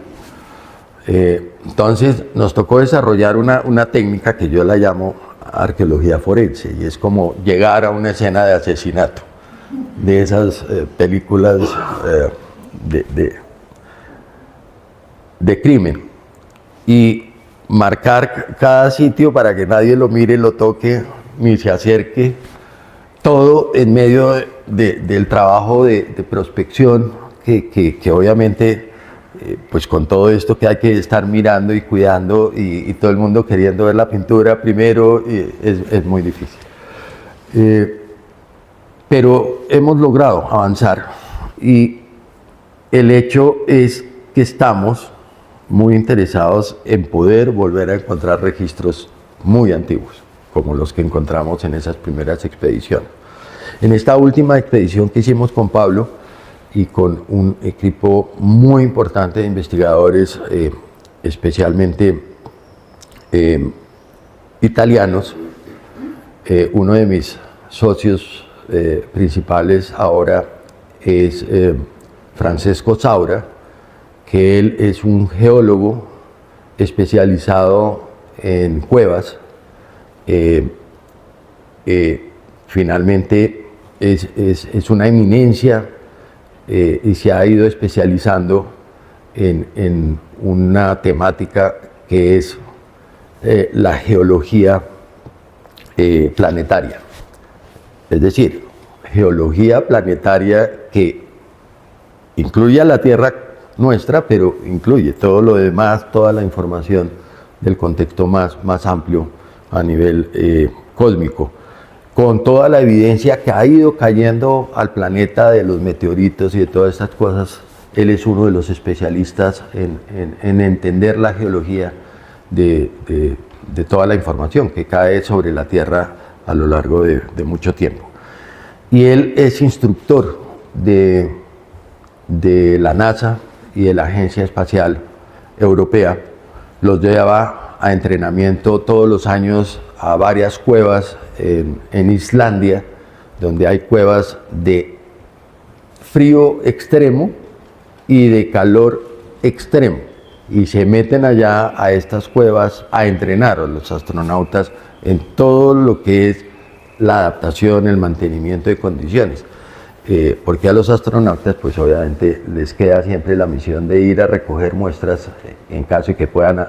Entonces nos tocó desarrollar una técnica que yo la llamo arqueología forense, y es como llegar a una escena de asesinato, de esas películas de crimen, y marcar cada sitio para que nadie lo mire, lo toque, ni se acerque, todo en medio del trabajo de prospección que obviamente, pues con todo esto que hay que estar mirando y cuidando y todo el mundo queriendo ver la pintura primero, es muy difícil. Pero hemos logrado avanzar y el hecho es que estamos muy interesados en poder volver a encontrar registros muy antiguos, como los que encontramos en esas primeras expediciones. En esta última expedición que hicimos con Pablo y con un equipo muy importante de investigadores, especialmente italianos, uno de mis socios principales ahora es Francesco Saura, que él es un geólogo especializado en cuevas. Finalmente es una eminencia y se ha ido especializando en una temática que es la geología planetaria. Es decir, geología planetaria que incluye a la Tierra nuestra, pero incluye todo lo demás, toda la información del contexto más amplio a nivel cósmico, con toda la evidencia que ha ido cayendo al planeta de los meteoritos y de todas estas cosas. Él es uno de los especialistas en entender la geología de toda la información que cae sobre la Tierra a lo largo de mucho tiempo. Y él es instructor de la NASA y de la Agencia Espacial Europea. Los lleva a entrenamiento todos los años a varias cuevas en Islandia, donde hay cuevas de frío extremo y de calor extremo, y se meten allá a estas cuevas a entrenar a los astronautas en todo lo que es la adaptación, el mantenimiento de condiciones. Porque a los astronautas, pues obviamente les queda siempre la misión de ir a recoger muestras en caso de que puedan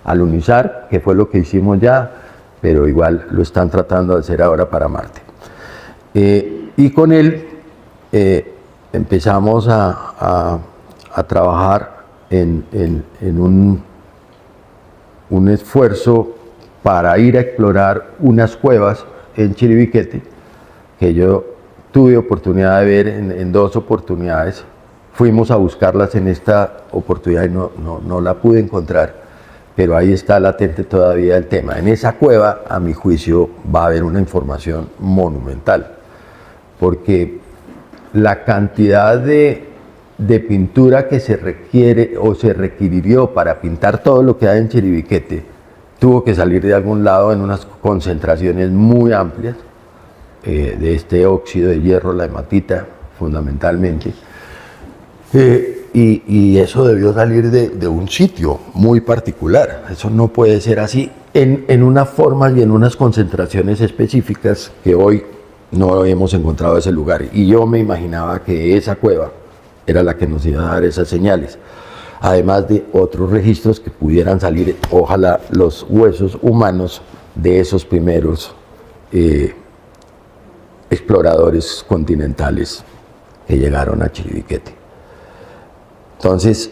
alunizar, que fue lo que hicimos ya, pero igual lo están tratando de hacer ahora para Marte. Y con él empezamos a trabajar en un esfuerzo para ir a explorar unas cuevas en Chiribiquete, que yo tuve oportunidad de ver en dos oportunidades, Fuimos a buscarlas en esta oportunidad y no la pude encontrar, pero ahí está latente todavía el tema. En esa cueva, a mi juicio, va a haber una información monumental, porque la cantidad de pintura que se requiere o se requirió para pintar todo lo que hay en Chiribiquete tuvo que salir de algún lado en unas concentraciones muy amplias de este óxido de hierro, la hematita fundamentalmente, y eso debió salir de un sitio muy particular. Eso no puede ser así en unas formas y en unas concentraciones específicas que hoy no hemos encontrado ese lugar, y yo me imaginaba que esa cueva era la que nos iba a dar esas señales, además de otros registros que pudieran salir, ojalá, los huesos humanos de esos primeros exploradores continentales que llegaron a Chiribiquete. Entonces,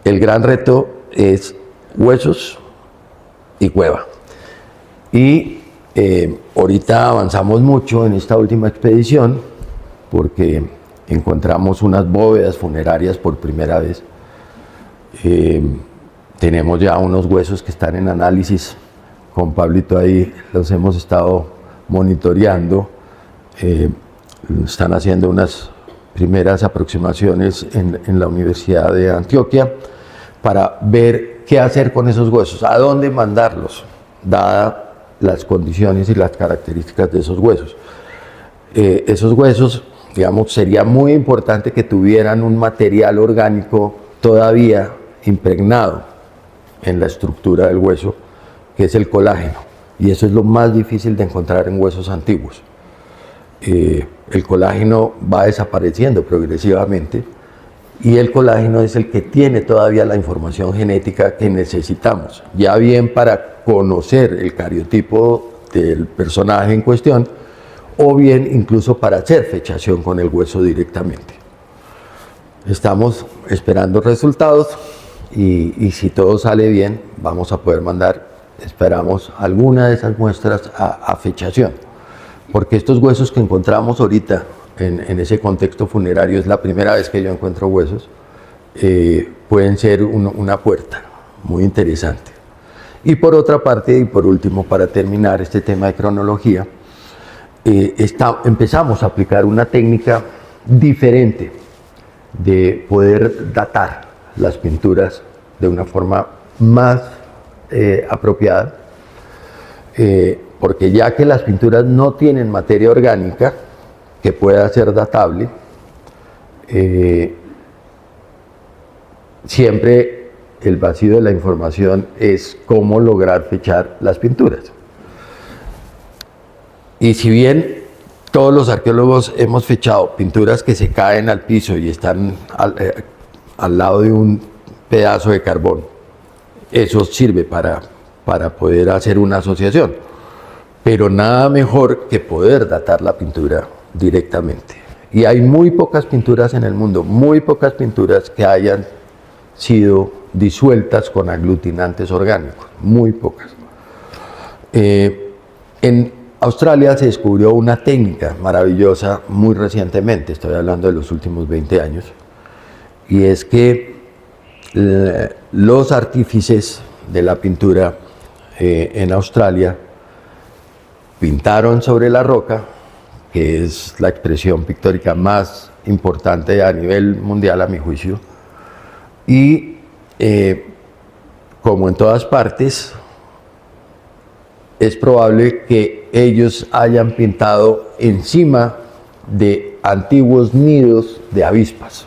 el gran reto es huesos y cueva. Y ahorita avanzamos mucho en esta última expedición porque encontramos unas bóvedas funerarias por primera vez. Tenemos ya unos huesos que están en análisis. Con Pablito ahí los hemos estado monitoreando. Están haciendo unas primeras aproximaciones en la Universidad de Antioquia para ver qué hacer con esos huesos, a dónde mandarlos, dadas las condiciones y las características de esos huesos. Esos huesos, digamos, sería muy importante que tuvieran un material orgánico todavía impregnado en la estructura del hueso, que es el colágeno, y eso es lo más difícil de encontrar en huesos antiguos. El colágeno va desapareciendo progresivamente, y el colágeno es el que tiene todavía la información genética que necesitamos, ya bien para conocer el cariotipo del personaje en cuestión, o bien incluso para hacer fechación con el hueso directamente. Estamos esperando resultados y si todo sale bien, vamos a poder mandar, esperamos, alguna de esas muestras a fechación, porque estos huesos que encontramos ahorita en ese contexto funerario, es la primera vez que yo encuentro huesos, pueden ser una puerta muy interesante. Y por otra parte, y por último, para terminar este tema de cronología, empezamos a aplicar una técnica diferente de poder datar las pinturas de una forma más apropiada, porque ya que las pinturas no tienen materia orgánica que pueda ser datable, siempre el vacío de la información es cómo lograr fechar las pinturas. Y si bien todos los arqueólogos hemos fechado pinturas que se caen al piso y están al lado de un pedazo de carbón, eso sirve para poder hacer una asociación, pero nada mejor que poder datar la pintura directamente. Y hay muy pocas pinturas en el mundo, muy pocas pinturas que hayan sido disueltas con aglutinantes orgánicos, muy pocas. En Australia se descubrió una técnica maravillosa muy recientemente, estoy hablando de los últimos 20 años, y es que los artífices de la pintura en Australia pintaron sobre la roca, que es la expresión pictórica más importante a nivel mundial a mi juicio, y como en todas partes, es probable que ellos hayan pintado encima de antiguos nidos de avispas.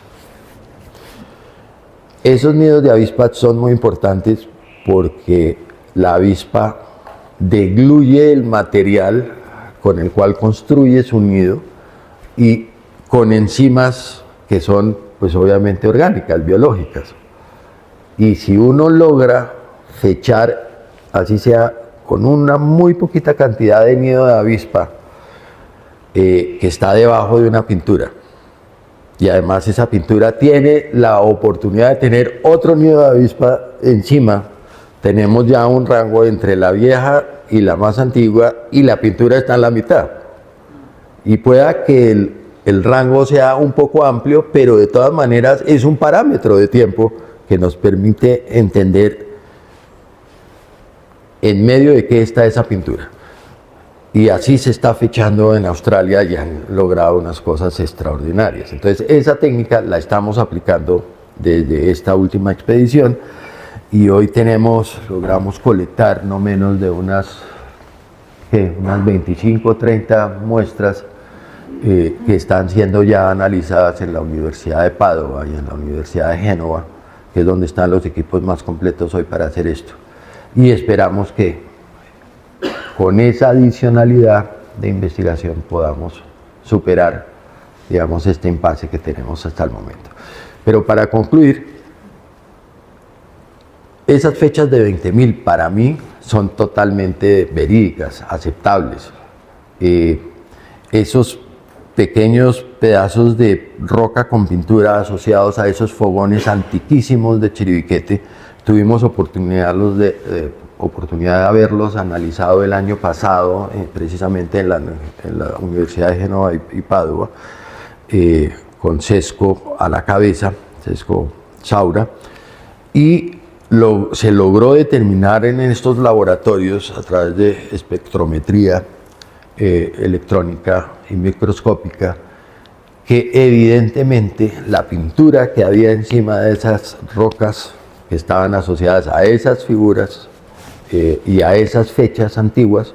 Esos nidos de avispas son muy importantes porque la avispa degluye el material con el cual construye su nido y con enzimas que son, pues obviamente, orgánicas, biológicas. Y si uno logra fechar, así sea con una muy poquita cantidad de nido de avispa que está debajo de una pintura, y además esa pintura tiene la oportunidad de tener otro nido de avispa encima, tenemos ya un rango entre la vieja y la más antigua, y la pintura está en la mitad. Y pueda que el rango sea un poco amplio, pero de todas maneras es un parámetro de tiempo que nos permite entender en medio de qué está esa pintura. Y así se está fechando en Australia y han logrado unas cosas extraordinarias. Entonces esa técnica la estamos aplicando desde esta última expedición y hoy logramos colectar no menos de unas 25 o 30 muestras que están siendo ya analizadas en la Universidad de Padua y en la Universidad de Génova, que es donde están los equipos más completos hoy para hacer esto. Y esperamos que con esa adicionalidad de investigación podamos superar, digamos, este impasse que tenemos hasta el momento. Pero para concluir, esas fechas de 20.000 para mí son totalmente verídicas, aceptables. Esos pequeños pedazos de roca con pintura asociados a esos fogones antiquísimos de Chiribiquete, tuvimos oportunidad de haberlos analizado el año pasado, precisamente en la Universidad de Génova y Padua, con Cesco a la cabeza, Cesco Saura, y se logró determinar en estos laboratorios a través de espectrometría electrónica y microscópica que evidentemente la pintura que había encima de esas rocas que estaban asociadas a esas figuras y a esas fechas antiguas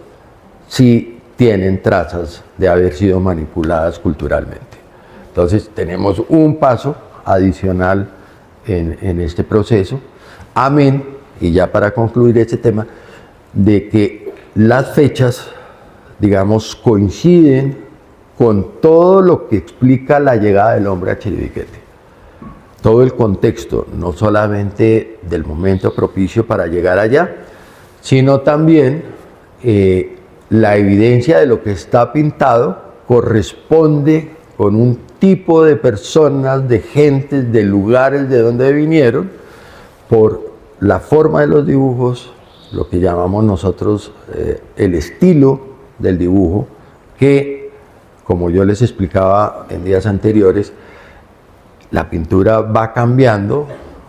sí tienen trazas de haber sido manipuladas culturalmente. Entonces tenemos un paso adicional en este proceso. Amén, y ya para concluir este tema, de que las fechas, digamos, coinciden con todo lo que explica la llegada del hombre a Chiribiquete. Todo el contexto, no solamente del momento propicio para llegar allá, sino también la evidencia de lo que está pintado corresponde con un tipo de personas, de gentes, de lugares de donde vinieron, por la forma de los dibujos, lo que llamamos nosotros el estilo del dibujo, que, como yo les explicaba en días anteriores, la pintura va cambiando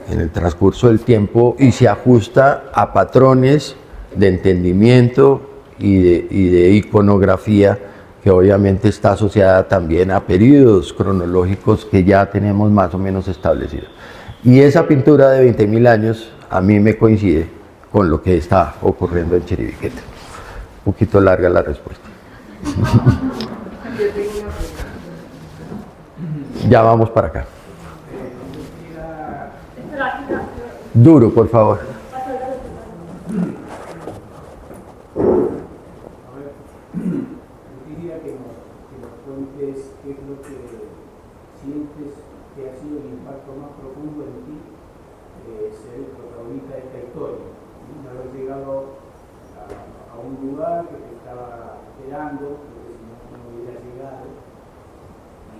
en el transcurso del tiempo y se ajusta a patrones de entendimiento y de iconografía, que obviamente está asociada también a periodos cronológicos que ya tenemos más o menos establecidos. Y esa pintura de 20.000 años a mí me coincide con lo que está ocurriendo en Chiribiquete. Un poquito larga la respuesta. Ya vamos para acá. Duro, por favor. Quisiera que nos cuentes qué es lo que sientes que ha sido el impacto más profundo en ti, ser el protagonista de esta historia, ¿no? Haber llegado a un lugar que te estaba esperando, porque si no hubiera llegado, y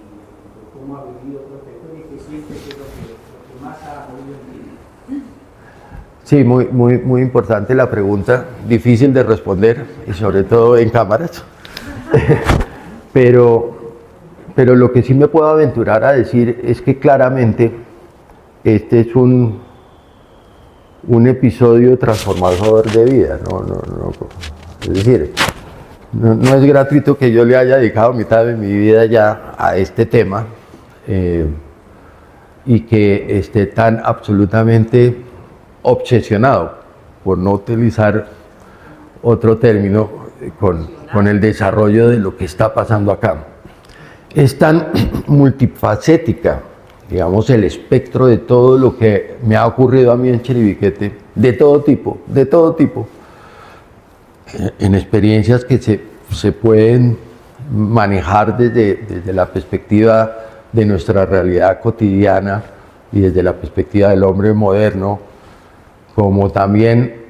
cómo ha vivido toda esta historia y qué sientes que es lo que más ha movido en ti. Sí, muy importante la pregunta, difícil de responder y sobre todo en cámaras, pero lo que sí me puedo aventurar a decir es que claramente este es un episodio transformador de vida, es decir, no es gratuito que yo le haya dedicado mitad de mi vida ya a este tema y que esté tan absolutamente obsesionado, por no utilizar otro término, con el desarrollo de lo que está pasando acá. Es tan multifacética, digamos, el espectro de todo lo que me ha ocurrido a mí en Chiribiquete, de todo tipo, en experiencias que se pueden manejar desde la perspectiva de nuestra realidad cotidiana y desde la perspectiva del hombre moderno, como también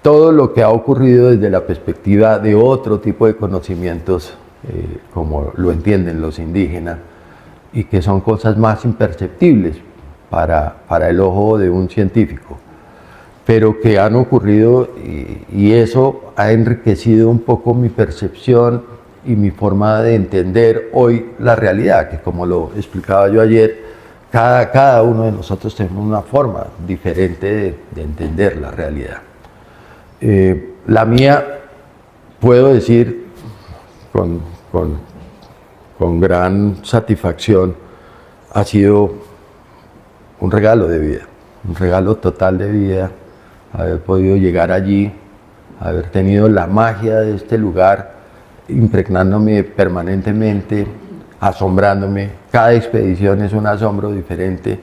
todo lo que ha ocurrido desde la perspectiva de otro tipo de conocimientos, como lo entienden los indígenas, y que son cosas más imperceptibles para el ojo de un científico, pero que han ocurrido y eso ha enriquecido un poco mi percepción y mi forma de entender hoy la realidad, que como lo explicaba yo ayer, cada uno de nosotros tenemos una forma diferente de entender la realidad. La mía, puedo decir con gran satisfacción, ha sido un regalo de vida, un regalo total de vida, haber podido llegar allí, haber tenido la magia de este lugar, impregnándome permanentemente, asombrándome. Cada expedición es un asombro diferente,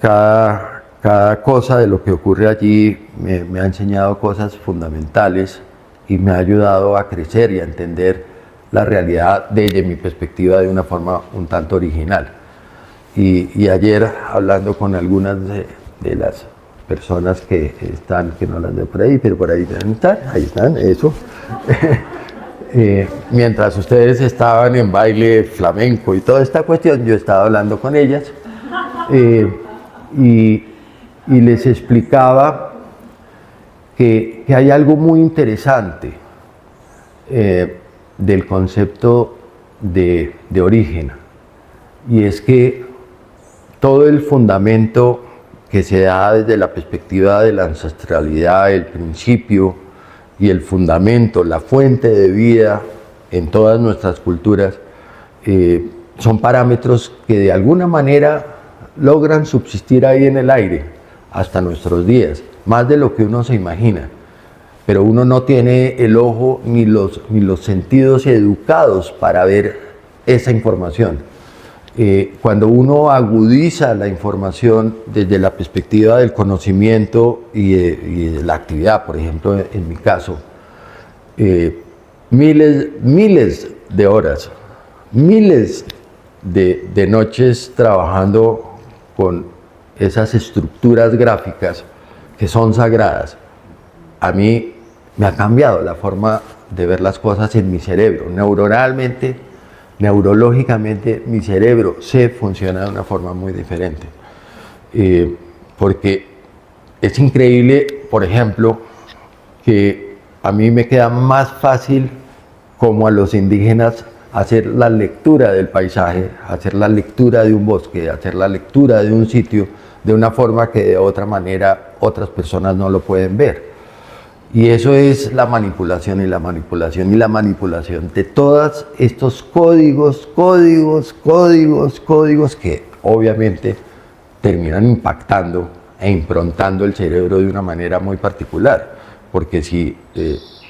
cada cosa de lo que ocurre allí me ha enseñado cosas fundamentales y me ha ayudado a crecer y a entender la realidad desde mi perspectiva de una forma un tanto original. Y ayer, hablando con algunas de las personas que están, que no las veo por ahí, pero por ahí están, eso. Mientras ustedes estaban en baile flamenco y toda esta cuestión, yo estaba hablando con ellas y les explicaba que hay algo muy interesante del concepto de origen, y es que todo el fundamento que se da desde la perspectiva de la ancestralidad, el principio y el fundamento, la fuente de vida en todas nuestras culturas, son parámetros que de alguna manera logran subsistir ahí en el aire hasta nuestros días, más de lo que uno se imagina. Pero uno no tiene el ojo ni los sentidos educados para ver esa información. Cuando uno agudiza la información desde la perspectiva del conocimiento y de la actividad, por ejemplo, en mi caso, miles de horas, miles de noches trabajando con esas estructuras gráficas que son sagradas, a mí me ha cambiado la forma de ver las cosas en mi cerebro. Neuronalmente, neurológicamente, mi cerebro se funciona de una forma muy diferente. Porque es increíble, por ejemplo, que a mí me queda más fácil, como a los indígenas, hacer la lectura del paisaje, hacer la lectura de un bosque, hacer la lectura de un sitio, de una forma que de otra manera otras personas no lo pueden ver. Y eso es la manipulación de todos estos códigos que obviamente terminan impactando e improntando el cerebro de una manera muy particular. Porque si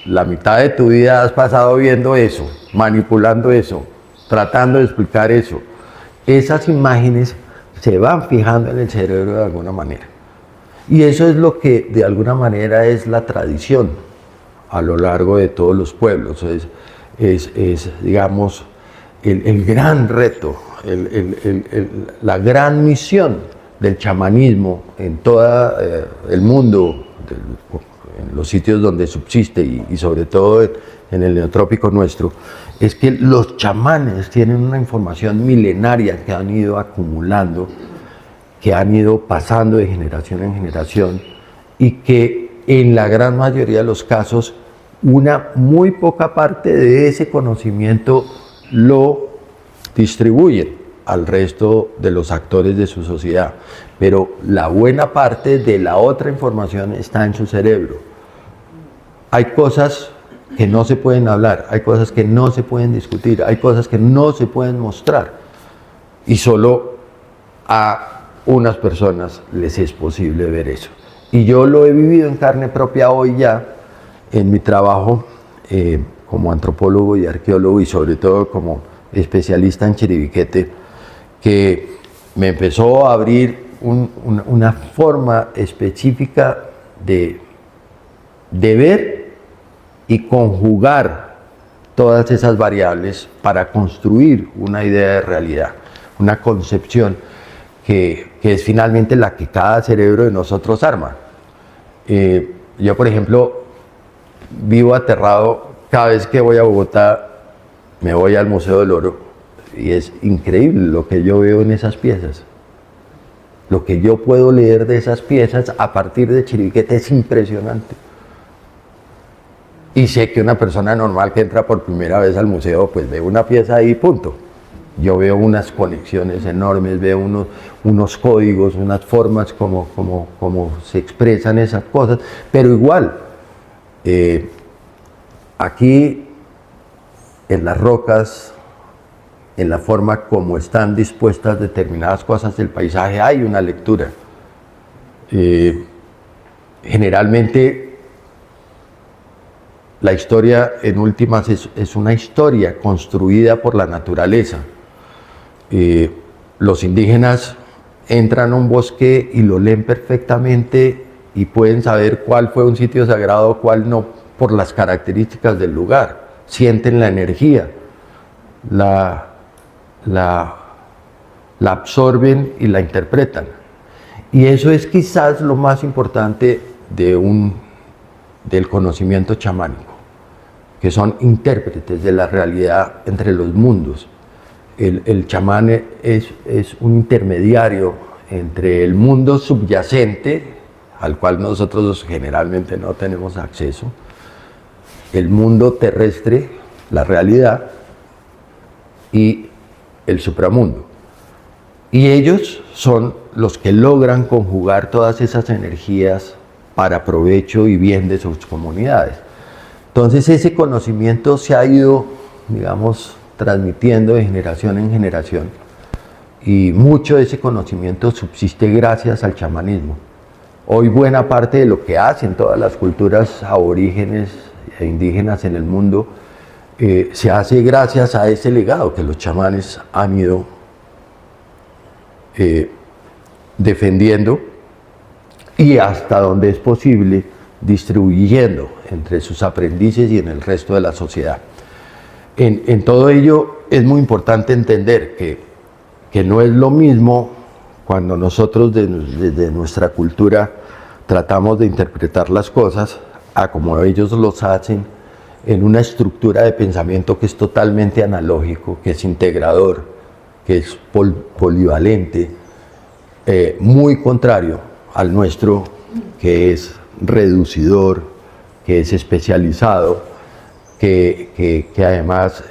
la mitad de tu vida has pasado viendo eso, manipulando eso, tratando de explicar eso, esas imágenes se van fijando en el cerebro de alguna manera. Y eso es lo que de alguna manera es la tradición a lo largo de todos los pueblos. Es digamos, el gran reto, la gran misión del chamanismo en todo el mundo, en los sitios donde subsiste y sobre todo en el neotrópico nuestro, es que los chamanes tienen una información milenaria que han ido acumulando, que han ido pasando de generación en generación, y que en la gran mayoría de los casos una muy poca parte de ese conocimiento lo distribuyen al resto de los actores de su sociedad, pero la buena parte de la otra información está en su cerebro. Hay cosas que no se pueden hablar, hay cosas que no se pueden discutir, hay cosas que no se pueden mostrar, y solo a unas personas les es posible ver eso. Y yo lo he vivido en carne propia hoy ya, en mi trabajo como antropólogo y arqueólogo, y sobre todo como especialista en Chiribiquete, que me empezó a abrir una forma específica de ver y conjugar todas esas variables para construir una idea de realidad, una concepción que es finalmente la que cada cerebro de nosotros arma. Yo, por ejemplo, vivo aterrado cada vez que voy a Bogotá, me voy al Museo del Oro, y es increíble lo que yo veo en esas piezas. Lo que yo puedo leer de esas piezas a partir de Chiribiquete es impresionante. Y sé que una persona normal que entra por primera vez al museo, pues ve una pieza ahí, punto. Yo veo unas conexiones enormes, veo unos códigos, unas formas como se expresan esas cosas, pero igual, aquí en las rocas, en la forma como están dispuestas determinadas cosas del paisaje, hay una lectura. Generalmente la historia en últimas es una historia construida por la naturaleza. Los indígenas entran a un bosque y lo leen perfectamente y pueden saber cuál fue un sitio sagrado, cuál no, por las características del lugar. Sienten la energía, la absorben y la interpretan. Y eso es quizás lo más importante del conocimiento chamánico, que son intérpretes de la realidad entre los mundos. El chamán es un intermediario entre el mundo subyacente, al cual nosotros generalmente no tenemos acceso, el mundo terrestre, la realidad, y el supramundo. Y ellos son los que logran conjugar todas esas energías para provecho y bien de sus comunidades. Entonces ese conocimiento se ha ido, digamos, transmitiendo de generación en generación, y mucho de ese conocimiento subsiste gracias al chamanismo. Hoy buena parte de lo que hacen todas las culturas aborígenes e indígenas en el mundo se hace gracias a ese legado que los chamanes han ido defendiendo y, hasta donde es posible, distribuyendo entre sus aprendices y en el resto de la sociedad. En todo ello es muy importante entender que no es lo mismo cuando nosotros desde nuestra cultura tratamos de interpretar las cosas a como ellos los hacen en una estructura de pensamiento que es totalmente analógico, que es integrador, que es polivalente, muy contrario al nuestro, que es reducidor, que es especializado, que además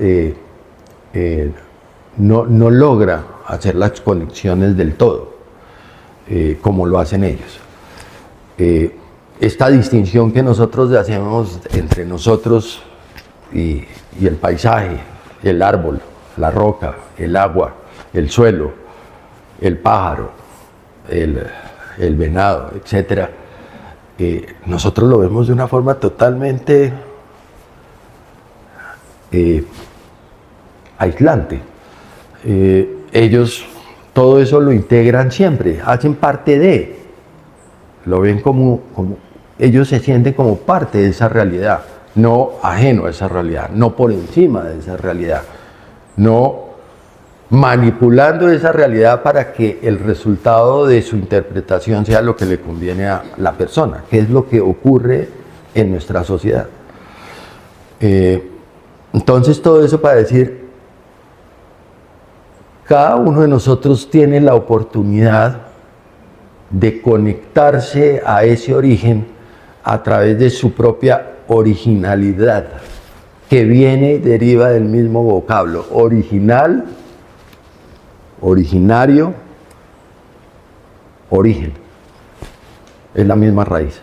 no logra hacer las conexiones del todo, como lo hacen ellos. Esta distinción que nosotros hacemos entre nosotros y el paisaje, el árbol, la roca, el agua, el suelo, el pájaro, el venado, etc., nosotros lo vemos de una forma totalmente aislante. Ellos todo eso lo integran siempre, hacen parte de, lo ven como ellos se sienten como parte de esa realidad, no ajeno a esa realidad, no por encima de esa realidad, no manipulando esa realidad para que el resultado de su interpretación sea lo que le conviene a la persona, que es lo que ocurre en nuestra sociedad. Entonces todo eso para decir, cada uno de nosotros tiene la oportunidad de conectarse a ese origen a través de su propia originalidad, que viene y deriva del mismo vocablo, original, originario, origen, es la misma raíz.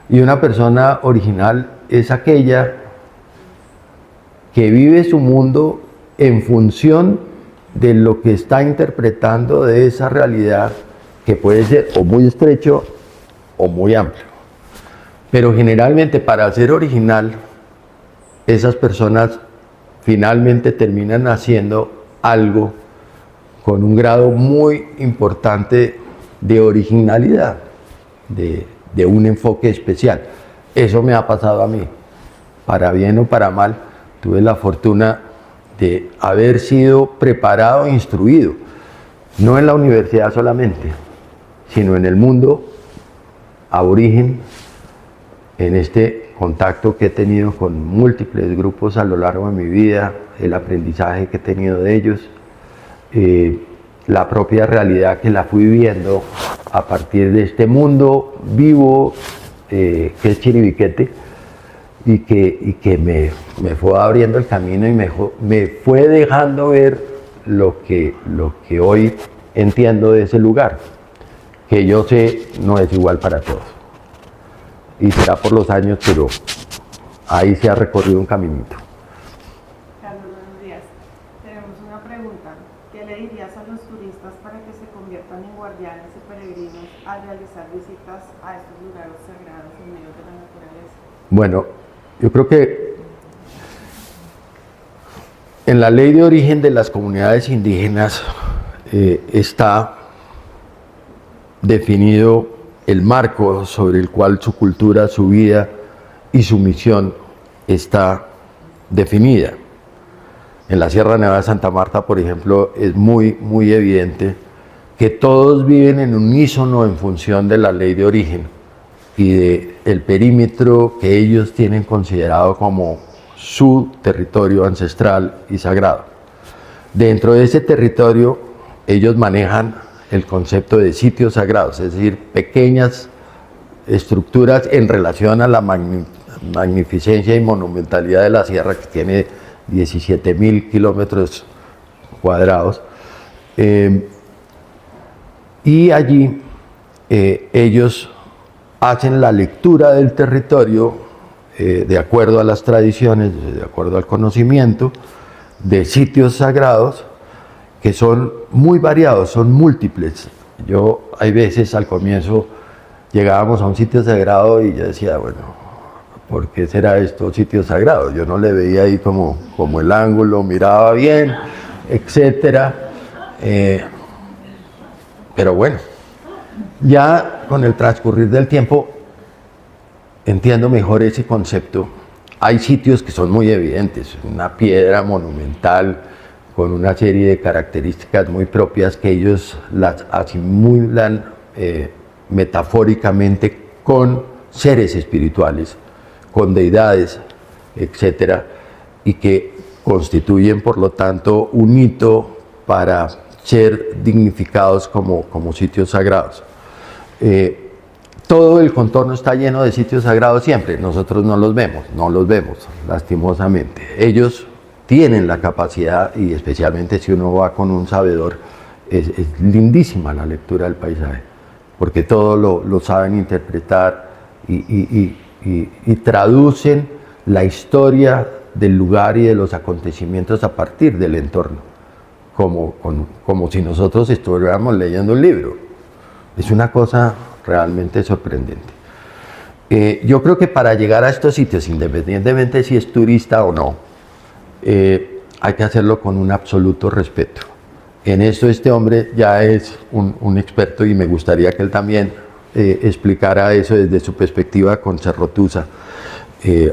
Y una persona original es aquella que vive su mundo en función de lo que está interpretando de esa realidad, que puede ser o muy estrecho o muy amplio. Pero generalmente, para ser original, esas personas finalmente terminan haciendo algo con un grado muy importante de originalidad, de un enfoque especial. Eso me ha pasado a mí, para bien o para mal. Tuve la fortuna de haber sido preparado e instruido, no en la universidad solamente, sino en el mundo aborigen, en este contacto que he tenido con múltiples grupos a lo largo de mi vida, el aprendizaje que he tenido de ellos, la propia realidad que la fui viviendo a partir de este mundo vivo que es Chiribiquete, y que me fue abriendo el camino y me fue dejando ver lo que hoy entiendo de ese lugar, que yo sé no es igual para todos. Y será por los años, pero ahí se ha recorrido un caminito. Carlos, buenos días. Tenemos una pregunta. ¿Qué le dirías a los turistas para que se conviertan en guardianes y peregrinos al realizar visitas a estos lugares sagrados en medio de la naturaleza? Bueno, yo creo que en la ley de origen de las comunidades indígenas está definido el marco sobre el cual su cultura, su vida y su misión está definida. En la Sierra Nevada de Santa Marta, por ejemplo, es muy evidente que todos viven en unísono en función de la ley de origen y del perímetro que ellos tienen considerado como su territorio ancestral y sagrado. Dentro de ese territorio, ellos manejan el concepto de sitios sagrados, es decir, pequeñas estructuras en relación a la magnificencia y monumentalidad de la sierra, que tiene 17.000 kilómetros cuadrados. Y allí ellos hacen la lectura del territorio de acuerdo a las tradiciones, de acuerdo al conocimiento de sitios sagrados que son muy variados, son múltiples. Yo hay veces al comienzo llegábamos a un sitio sagrado y yo decía, bueno, ¿por qué será esto sitio sagrado? Yo no le veía ahí como el ángulo, miraba bien, etcétera. Pero bueno, ya con el transcurrir del tiempo entiendo mejor ese concepto. Hay sitios que son muy evidentes, una piedra monumental con una serie de características muy propias que ellos las asimilan metafóricamente con seres espirituales, con deidades, etcétera, y que constituyen por lo tanto un hito para ser dignificados como sitios sagrados. Todo el contorno está lleno de sitios sagrados siempre, nosotros no los vemos lastimosamente. Ellos tienen la capacidad, y especialmente si uno va con un sabedor, es lindísima la lectura del paisaje, porque todo lo saben interpretar y traducen la historia del lugar y de los acontecimientos a partir del entorno, como si nosotros estuviéramos leyendo un libro. Es una cosa realmente sorprendente. Yo creo que para llegar a estos sitios, independientemente si es turista o no, hay que hacerlo con un absoluto respeto. En esto este hombre ya es un experto y me gustaría que él también explicara eso desde su perspectiva con Cerro Tusa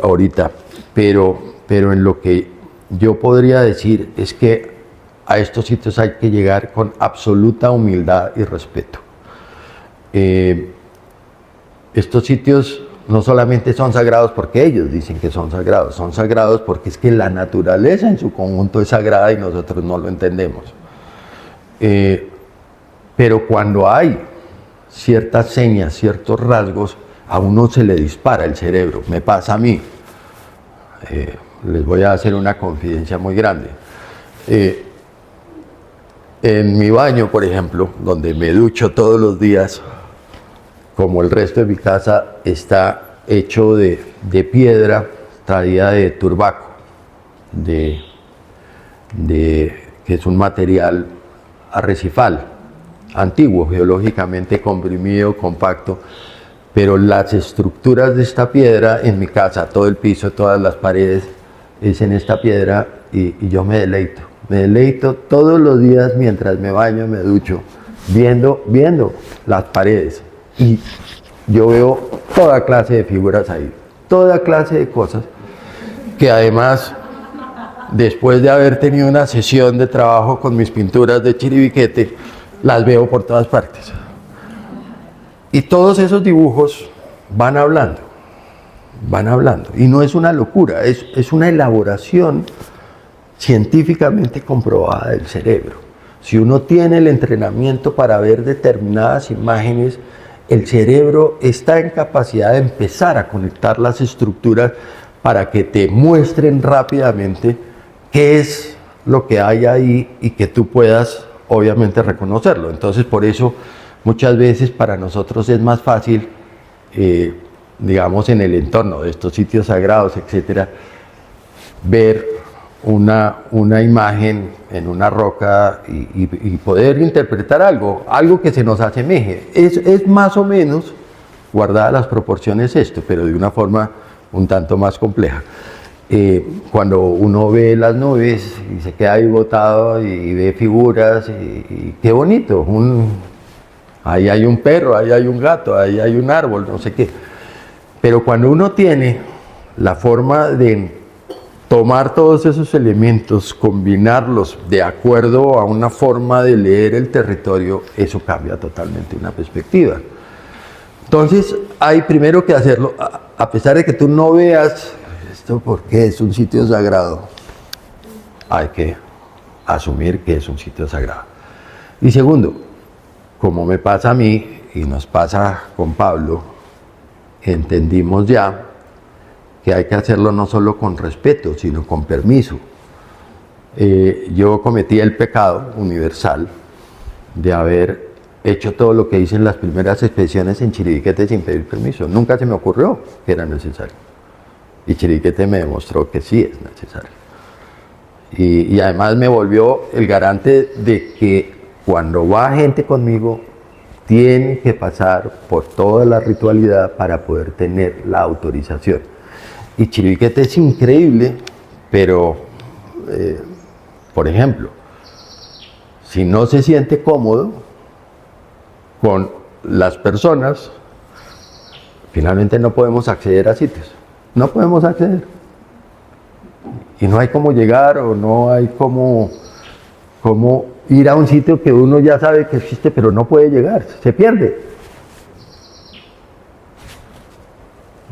ahorita. Pero en lo que yo podría decir es que a estos sitios hay que llegar con absoluta humildad y respeto. Estos sitios no solamente son sagrados porque ellos dicen que son sagrados porque es que la naturaleza en su conjunto es sagrada y nosotros no lo entendemos. Pero cuando hay ciertas señas, ciertos rasgos, a uno se le dispara el cerebro. Me pasa a mí. Les voy a hacer una confidencia muy grande. En mi baño, por ejemplo, donde me ducho todos los días, como el resto de mi casa, está hecho de piedra traída de Turbaco, que es un material arrecifal, antiguo, geológicamente comprimido, compacto, pero las estructuras de esta piedra en mi casa, todo el piso, todas las paredes, es en esta piedra y yo me deleito todos los días mientras me baño, me ducho, viendo las paredes. Y yo veo toda clase de figuras ahí, toda clase de cosas que además, después de haber tenido una sesión de trabajo con mis pinturas de Chiribiquete, las veo por todas partes. Y todos esos dibujos van hablando. Y no es una locura, es una elaboración científicamente comprobada del cerebro. Si uno tiene el entrenamiento para ver determinadas imágenes, el cerebro está en capacidad de empezar a conectar las estructuras para que te muestren rápidamente qué es lo que hay ahí y que tú puedas obviamente reconocerlo. Entonces por eso muchas veces para nosotros es más fácil, digamos en el entorno de estos sitios sagrados, etcétera, ver una imagen en una roca y poder interpretar algo que se nos asemeje. Es más o menos, guardadas las proporciones esto, pero de una forma un tanto más compleja. Cuando uno ve las nubes y se queda ahí botado y ve figuras, y qué bonito, ahí hay un perro, ahí hay un gato, ahí hay un árbol, no sé qué. Pero cuando uno tiene la forma de tomar todos esos elementos, combinarlos de acuerdo a una forma de leer el territorio, eso cambia totalmente una perspectiva. Entonces hay primero que hacerlo, a pesar de que tú no veas esto porque es un sitio sagrado, hay que asumir que es un sitio sagrado. Y segundo, como me pasa a mí y nos pasa con Pablo, entendimos ya que hay que hacerlo no solo con respeto, sino con permiso. Yo cometí el pecado universal de haber hecho todo lo que hice en las primeras expediciones en Chiribiquete sin pedir permiso. Nunca se me ocurrió que era necesario. Y Chiribiquete me demostró que sí es necesario. Y además me volvió el garante de que cuando va gente conmigo, tiene que pasar por toda la ritualidad para poder tener la autorización. Y Chiribiquete es increíble, pero, por ejemplo, si no se siente cómodo con las personas, finalmente no podemos acceder a sitios. No podemos acceder. Y no hay cómo llegar o no hay cómo ir a un sitio que uno ya sabe que existe, pero no puede llegar, se pierde.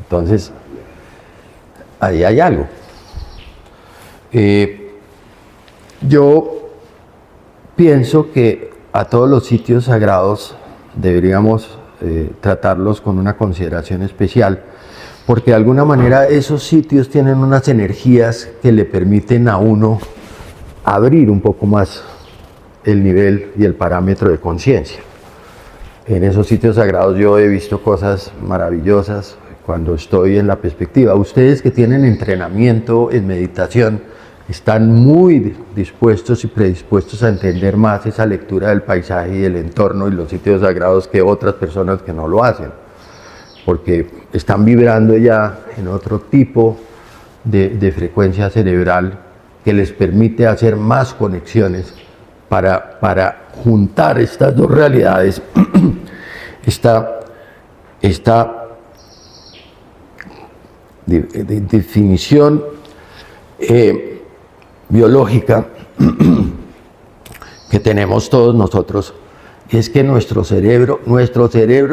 Entonces, ahí hay algo. Yo pienso que a todos los sitios sagrados deberíamos tratarlos con una consideración especial, porque de alguna manera esos sitios tienen unas energías que le permiten a uno abrir un poco más el nivel y el parámetro de conciencia. En esos sitios sagrados yo he visto cosas maravillosas cuando estoy en la perspectiva. Ustedes que tienen entrenamiento en meditación están muy dispuestos y predispuestos a entender más esa lectura del paisaje y del entorno y los sitios sagrados que otras personas que no lo hacen, porque están vibrando ya en otro tipo de frecuencia cerebral que les permite hacer más conexiones para juntar estas dos realidades, esta definición biológica que tenemos todos nosotros, es que nuestro cerebro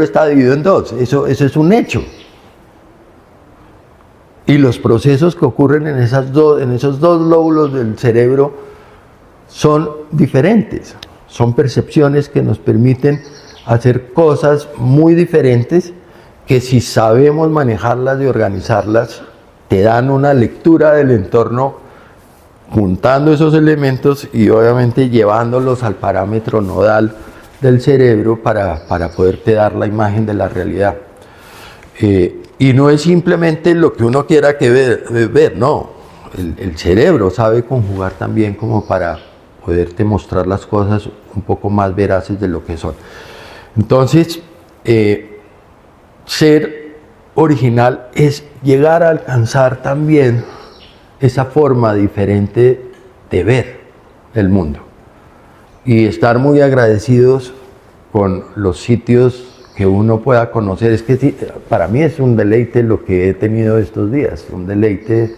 está dividido en dos, eso es un hecho. Y los procesos que ocurren en esos dos lóbulos del cerebro son diferentes, son percepciones que nos permiten hacer cosas muy diferentes que si sabemos manejarlas y organizarlas, te dan una lectura del entorno juntando esos elementos y obviamente llevándolos al parámetro nodal del cerebro para poderte dar la imagen de la realidad. Y no es simplemente lo que uno quiera ver, no. El cerebro sabe conjugar también como para poderte mostrar las cosas un poco más veraces de lo que son. Entonces, ser original es llegar a alcanzar también esa forma diferente de ver el mundo y estar muy agradecidos con los sitios que uno pueda conocer. Es que para mí es un deleite lo que he tenido estos días, un deleite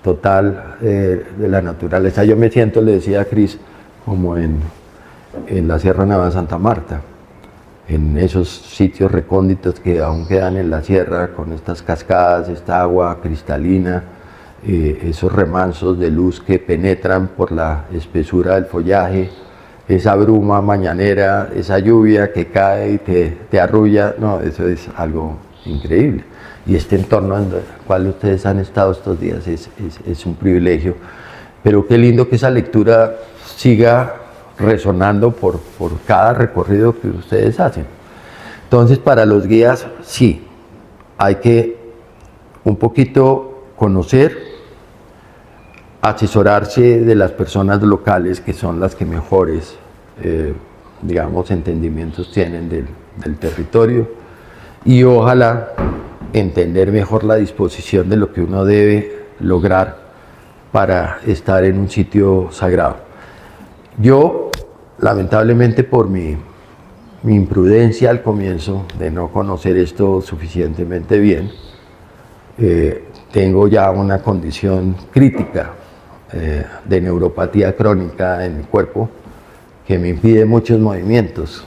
total de la naturaleza. Yo me siento, le decía a Cris, como en la Sierra Nevada de Santa Marta, en esos sitios recónditos que aún quedan en la sierra, con estas cascadas, esta agua cristalina, esos remansos de luz que penetran por la espesura del follaje, esa bruma mañanera, esa lluvia que cae y te arrulla. No, eso es algo increíble. Y este entorno en el cual ustedes han estado estos días es un privilegio. Pero qué lindo que esa lectura siga resonando por cada recorrido que ustedes hacen. Entonces, para los guías, sí, hay que un poquito conocer, asesorarse de las personas locales, que son las que mejores, digamos, entendimientos tienen del territorio, y ojalá entender mejor la disposición de lo que uno debe lograr para estar en un sitio sagrado. Yo, lamentablemente, por mi imprudencia al comienzo de no conocer esto suficientemente bien, tengo ya una condición crítica de neuropatía crónica en mi cuerpo que me impide muchos movimientos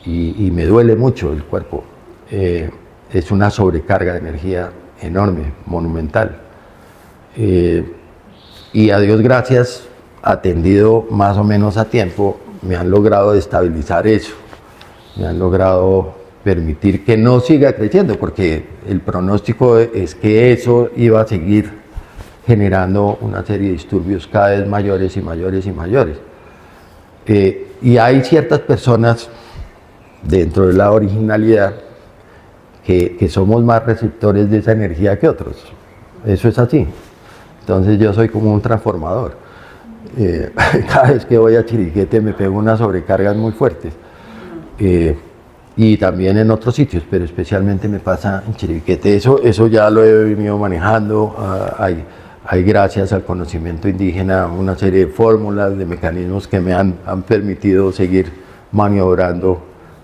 y me duele mucho el cuerpo. Es una sobrecarga de energía enorme, monumental. Y a Dios gracias, atendido más o menos a tiempo, me han logrado estabilizar eso. Me han logrado permitir que no siga creciendo, porque el pronóstico es que eso iba a seguir generando una serie de disturbios cada vez mayores y mayores y mayores. Y hay ciertas personas dentro de la originalidad que somos más receptores de esa energía que otros. Eso es así. Entonces yo soy como un transformador. Cada vez que voy a Chiriquete me pego unas sobrecargas muy fuertes. Y también en otros sitios, pero especialmente me pasa en Chiriquete. Eso ya lo he venido manejando. Hay gracias al conocimiento indígena una serie de fórmulas, de mecanismos que me han permitido seguir maniobrando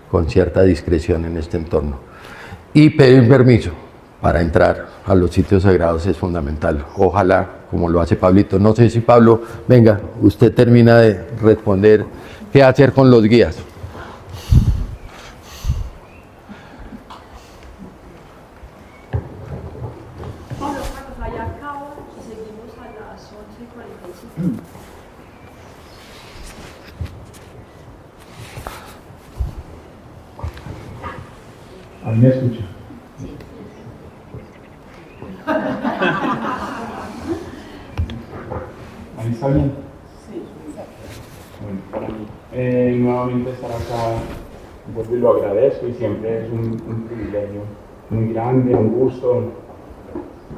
con cierta discreción en este entorno. Y pedir permiso para entrar a los sitios sagrados es fundamental. Ojalá, como lo hace Pablito. No sé si Pablo, venga, usted termina de responder qué hacer con los guías. Pablo, cuando allá acaba y seguimos a las 11:45. ¿A mí me escucha? ¿Ahí está bien? Sí. Bueno, para mí, nuevamente estar acá, vuelvo y lo agradezco, y siempre es un privilegio muy grande, un gusto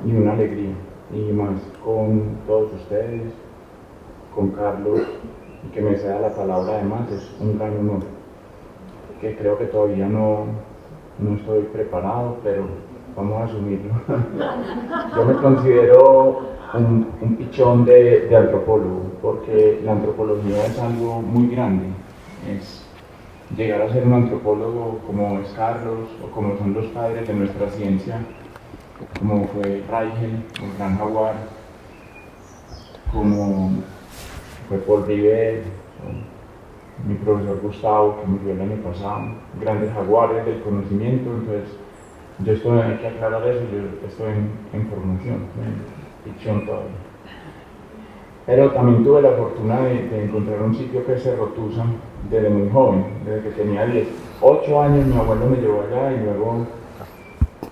y una alegría. Y más con todos ustedes, con Carlos, y que me ceda la palabra además, es un gran honor, que creo que todavía no estoy preparado, pero vamos a asumirlo. Yo me considero un pichón de antropólogo, porque la antropología es algo muy grande. Es llegar a ser un antropólogo como es Carlos, o como son los padres de nuestra ciencia, como fue Raigel, el gran jaguar, como fue Paul Rivet, mi profesor Gustavo, que murió el año pasado, grandes jaguares del conocimiento. Entonces yo estoy, hay que aclarar eso, yo estoy en formación, en ficción todavía. Pero también tuve la fortuna de encontrar un sitio que es Cerro Tusa desde muy joven, desde que tenía 8 años mi abuelo me llevó allá, y luego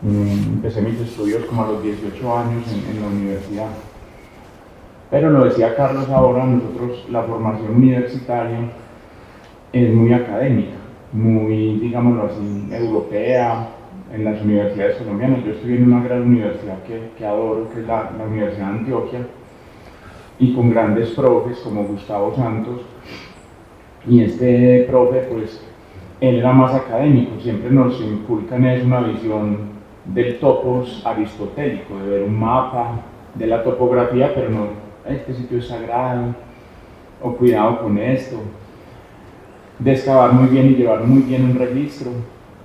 empecé mis estudios como a los 18 años en la universidad. Pero lo decía Carlos ahora, nosotros la formación universitaria es muy académica, muy, digámoslo así, europea, en las universidades colombianas. Yo estudié en una gran universidad que adoro, que es la Universidad de Antioquia, y con grandes profes como Gustavo Santos, y este profe, pues, él era más académico, siempre nos inculcan es una visión del topos aristotélico, de ver un mapa, de la topografía, pero no, este sitio es sagrado, o cuidado con esto, de excavar muy bien y llevar muy bien un registro,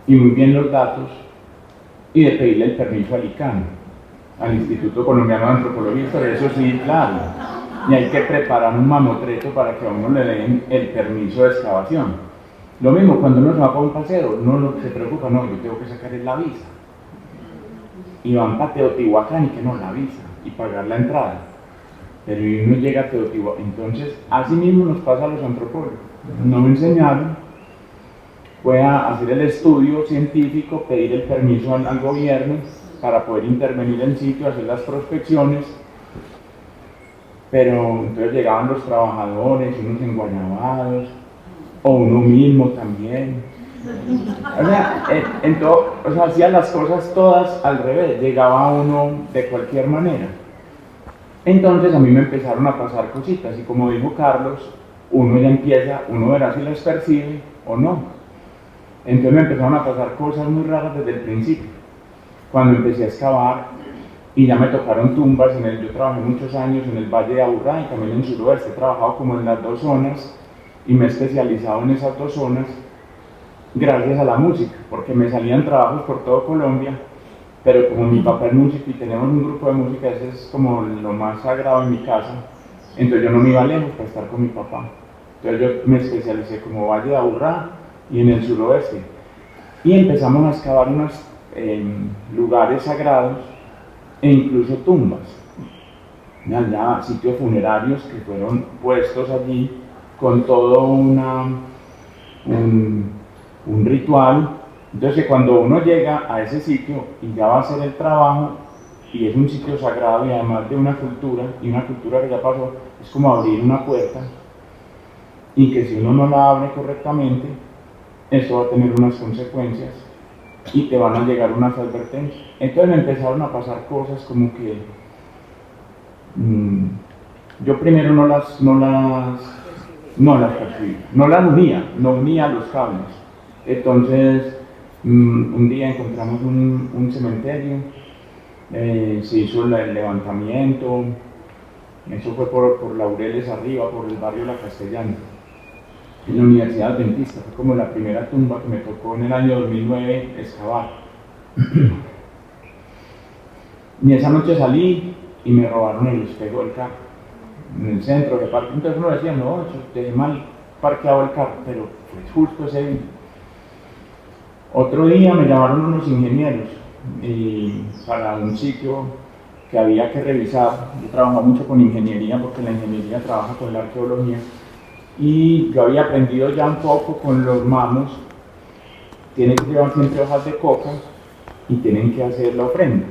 y muy bien los datos, y de pedirle el permiso al ICANN, al Instituto Colombiano de Antropología, pero eso sí, claro, y hay que preparar un mamotreto para que a uno le den el permiso de excavación. Lo mismo cuando uno se va para un paseo, no se preocupa, no, yo tengo que sacar la visa, y van para Teotihuacán y que no, la visa, y pagar la entrada, pero uno llega a Teotihuacán. Entonces, así mismo nos pasa a los antropólogos. No me enseñaron pueda hacer el estudio científico, pedir el permiso al gobierno para poder intervenir en sitio, hacer las prospecciones. Pero entonces llegaban los trabajadores, unos enguayabados, o uno mismo también. O sea, hacía las cosas todas al revés, llegaba uno de cualquier manera. Entonces a mí me empezaron a pasar cositas, y como dijo Carlos, uno ya empieza, uno verá si las percibe o no. Entonces me empezaron a pasar cosas muy raras desde el principio. Cuando empecé a excavar, y ya me tocaron tumbas, yo trabajé muchos años en el Valle de Aburrá y también en el suroeste, he trabajado como en las dos zonas, y me he especializado en esas dos zonas gracias a la música, porque me salían trabajos por todo Colombia, pero como mi papá es músico y tenemos un grupo de música, ese es como lo más sagrado en mi casa, entonces yo no me iba lejos para estar con mi papá. Entonces yo me especialicé como Valle de Aburrá y en el suroeste, y empezamos a excavar unos lugares sagrados e incluso tumbas, ya sitios funerarios que fueron puestos allí con todo un ritual. Entonces cuando uno llega a ese sitio y ya va a hacer el trabajo, y es un sitio sagrado y además de una cultura, y una cultura que ya pasó, es como abrir una puerta, y que si uno no la abre correctamente, eso va a tener unas consecuencias y te van a llegar unas advertencias. Entonces me empezaron a pasar cosas como que yo primero no las percibí, no unía los cables. Entonces un día encontramos un cementerio, se hizo el levantamiento, eso fue por Laureles arriba, por el barrio La Castellana, en la Universidad Adventista. Fue como la primera tumba que me tocó en el año 2009 excavar. Y esa noche salí y me robaron el espejo del carro en el centro de parque. Entonces uno decía, no, eso dejé mal parqueado el carro, pero fue justo ese día. Otro día me llamaron unos ingenieros para un sitio que había que revisar. Yo trabajo mucho con ingeniería, porque la ingeniería trabaja con la arqueología, y yo había aprendido ya un poco con los mamos. Tienen que llevar siempre hojas de coca y tienen que hacer la ofrenda.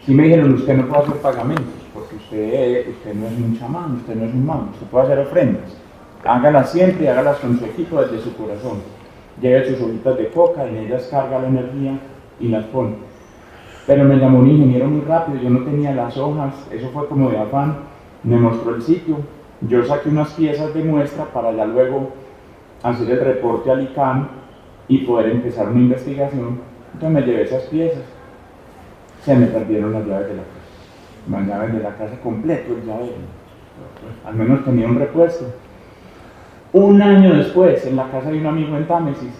Sí me dijeron, usted no puede hacer pagamentos, porque usted no es un chamán, usted no es un mamo, usted puede hacer ofrendas. Hágalas siempre y hágalas con su equipo desde su corazón. Lleve sus hojitas de coca, en ellas carga la energía y las pone. Pero me llamó un ingeniero muy rápido, yo no tenía las hojas, eso fue como de afán, me mostró el sitio, yo saqué unas piezas de muestra para ya luego hacer el reporte al ICANN y poder empezar una investigación. Entonces me llevé esas piezas, se me perdieron las llaves de la casa, las llaves de la casa completo, el llavero, al menos tenía un repuesto. Un año después, en la casa de un amigo en Támesis,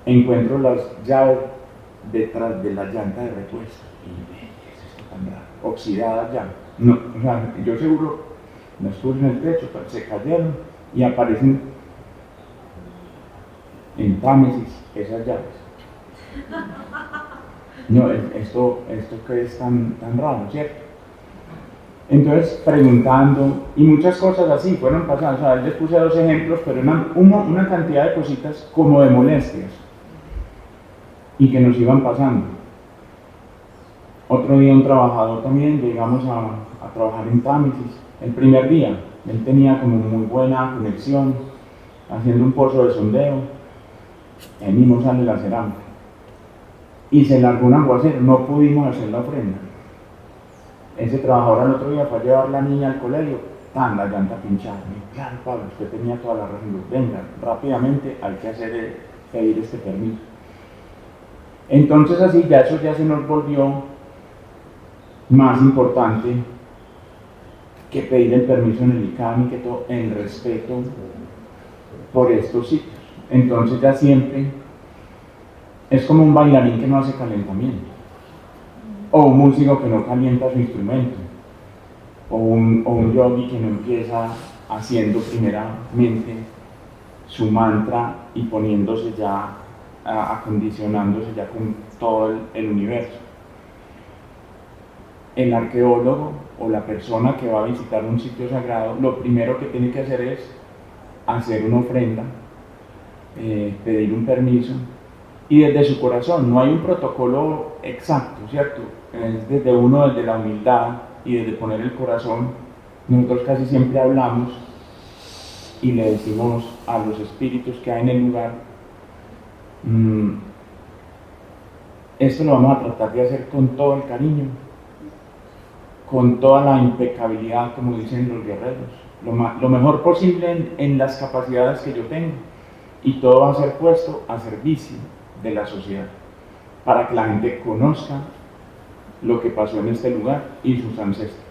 encuentro las llaves detrás de la llanta de repuesto. Y ¿qué es esto tan raro? Oxidadas ya. No, o sea, yo seguro no estuve en el techo, pero se cayeron y aparecen en Támesis esas llaves. No, esto que es tan raro, ¿cierto? Entonces, preguntando, y muchas cosas así fueron pasando. O sea, les puse 2 ejemplos, pero una cantidad de cositas como de molestias y que nos iban pasando. Otro día un trabajador también, llegamos a trabajar en Támesis. El primer día, él tenía como muy buena conexión, haciendo un pozo de sondeo, ahí mismo sale la cerámica. Y se largó un aguacero, no pudimos hacer la ofrenda. Ese trabajador al otro día fue a llevar la niña al colegio, la llanta pinchada. Claro, Pablo, usted tenía toda la razón. Venga, rápidamente hay que pedir este permiso. Entonces así eso ya se nos volvió más importante que pedir el permiso en el ICANN y que todo, el respeto por estos sitios. Entonces ya siempre es como un bailarín que no hace calentamiento, o un músico que no calienta su instrumento, o un yogi que no empieza haciendo primeramente su mantra y poniéndose ya, acondicionándose ya con todo el universo. El arqueólogo o la persona que va a visitar un sitio sagrado, lo primero que tiene que hacer es hacer una ofrenda pedir un permiso y desde su corazón. No hay un protocolo exacto, ¿cierto? Es desde uno, desde la humildad y desde poner el corazón. Nosotros casi siempre hablamos y le decimos a los espíritus que hay en el lugar, esto lo vamos a tratar de hacer con todo el cariño, con toda la impecabilidad, como dicen los guerreros, lo mejor posible en las capacidades que yo tengo, y todo va a ser puesto a servicio de la sociedad, para que la gente conozca lo que pasó en este lugar y sus ancestros.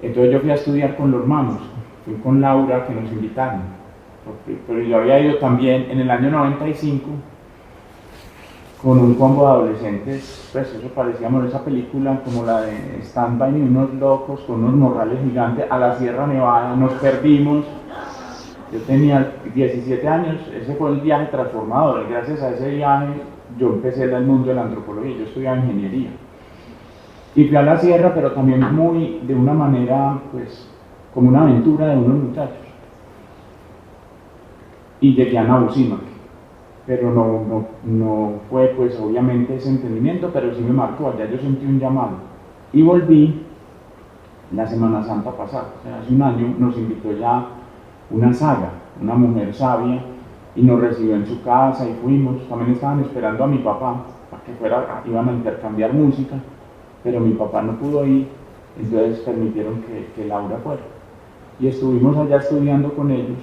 Entonces yo fui a estudiar con los mamos, fui con Laura, que nos invitaron, pero yo había ido también en el año 95 con un combo de adolescentes, pues eso parecíamos esa película como la de Stand By Me, unos locos con unos morrales gigantes a la Sierra Nevada, nos perdimos. Yo tenía 17 años, ese fue el viaje transformador. Gracias a ese viaje yo empecé en el mundo de la antropología, yo estudiaba ingeniería. Y fui a la sierra, pero también muy de una manera, pues, como una aventura de unos muchachos. Y llegué a Nabusimac, pero no fue, pues, obviamente ese entendimiento, pero sí me marcó, allá yo sentí un llamado. Y volví la Semana Santa pasada, o sea, hace un año nos invitó ya una saga, una mujer sabia, y nos recibió en su casa y fuimos. También estaban esperando a mi papá para que fuera, iban a intercambiar música, pero mi papá no pudo ir, entonces permitieron que Laura fuera. Y estuvimos allá estudiando con ellos.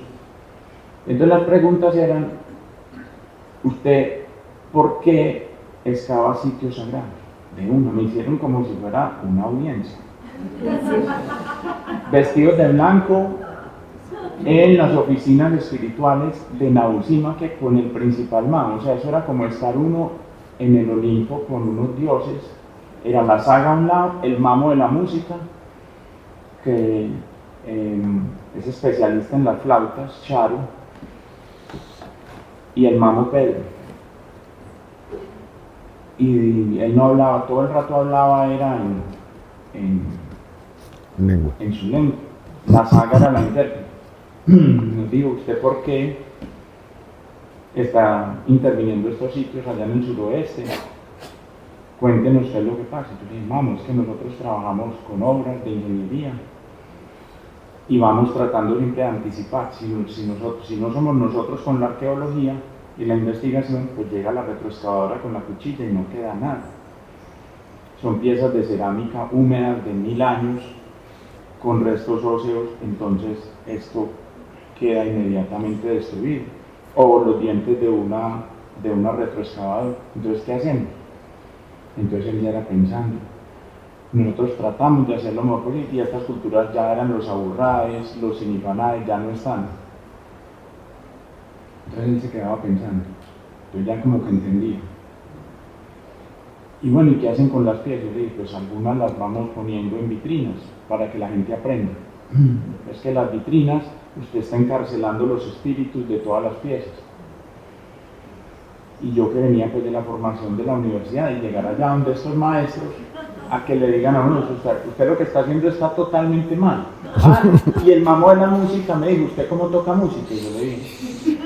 Entonces las preguntas eran, ¿usted por qué excava sitios sagrados? De una, me hicieron como si fuera una audiencia. Vestidos de blanco, en las oficinas espirituales de Nabusimac, que con el principal mago, o sea, eso era como estar uno en el Olimpo con unos dioses. Era la saga a un lado, el mamo de la música, que es especialista en las flautas, Charo, y el mamo Pedro. Y él no hablaba, todo el rato hablaba, era en su lengua. La saga era la intérprete. Nos dijo, ¿usted por qué está interviniendo estos sitios allá en el suroeste? Cuéntenos usted lo que pasa. Yo dije, vamos, es que nosotros trabajamos con obras de ingeniería y vamos tratando siempre de anticipar. Si no somos nosotros con la arqueología y la investigación, pues llega la retroexcavadora con la cuchilla y no queda nada. Son piezas de cerámica húmedas de 1000 años con restos óseos, entonces esto queda inmediatamente destruido, o los dientes de una retroexcavadora. Entonces, ¿qué hacemos? Entonces él ya era pensando, nosotros tratamos de hacer lo mejor posible, y estas culturas ya eran los aburrades, los sinifanades, ya no están. Entonces él se quedaba pensando, entonces ya como que entendía. Y bueno, ¿y qué hacen con las piezas? Yo dije, pues algunas las vamos poniendo en vitrinas para que la gente aprenda. Es que las vitrinas, usted está encarcelando los espíritus de todas las piezas. Y yo que venía pues de la formación de la universidad, y llegar allá donde estos maestros a que le digan a uno, usted lo que está haciendo está totalmente mal. Y el mamo de la música me dijo, ¿usted cómo toca música? Y yo le dije,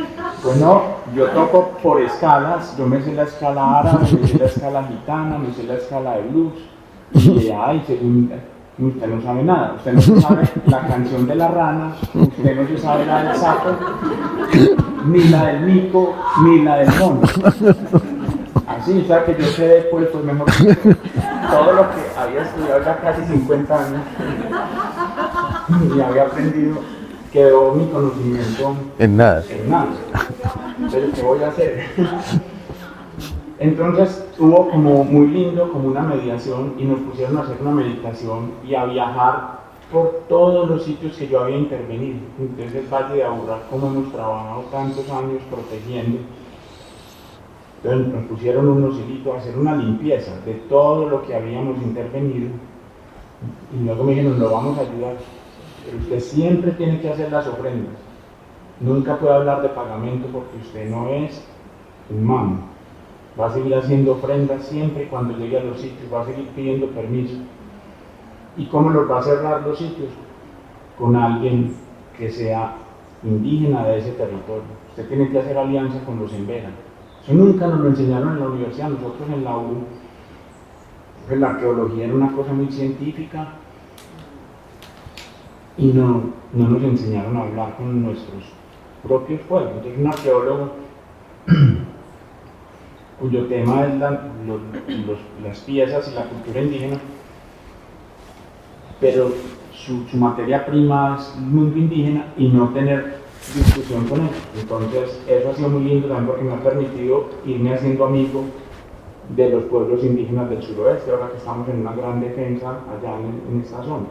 bueno, yo toco por escalas, yo me sé la escala árabe, me sé la escala gitana, me sé la escala de blues. Y ay, según usted no sabe nada, usted no se sabe la canción de la rana, usted no se sabe la del sapo, ni la del mico, ni la del mono. Así, o sea que yo quedé pues mejor que todo lo que había estudiado ya casi 50 años y había aprendido, quedó mi conocimiento en nada. Entonces, ¿qué voy a hacer? Entonces hubo como muy lindo, como una mediación, y nos pusieron a hacer una meditación y a viajar por todos los sitios que yo había intervenido. Entonces el Valle de Aburrá, como hemos trabajado tantos años protegiendo. Entonces nos pusieron unos hilitos a hacer una limpieza de todo lo que habíamos intervenido, y luego me dijeron, lo vamos a ayudar, pero usted siempre tiene que hacer las ofrendas. Nunca puede hablar de pagamento porque usted no es un mamo. Va a seguir haciendo ofrendas siempre, cuando llegue a los sitios va a seguir pidiendo permiso. ¿Y cómo los va a cerrar los sitios? Con alguien que sea indígena de ese territorio. Usted tiene que hacer alianza con los embera. Eso nunca nos lo enseñaron en la universidad. Nosotros en la U, pues la arqueología era una cosa muy científica y no nos enseñaron a hablar con nuestros propios pueblos. Entonces un arqueólogo cuyo tema es las piezas y la cultura indígena, pero su materia prima es el mundo indígena y no tener discusión con él. Entonces eso ha sido muy lindo también porque me ha permitido irme haciendo amigo de los pueblos indígenas del suroeste, ahora que estamos en una gran defensa allá en esta zona.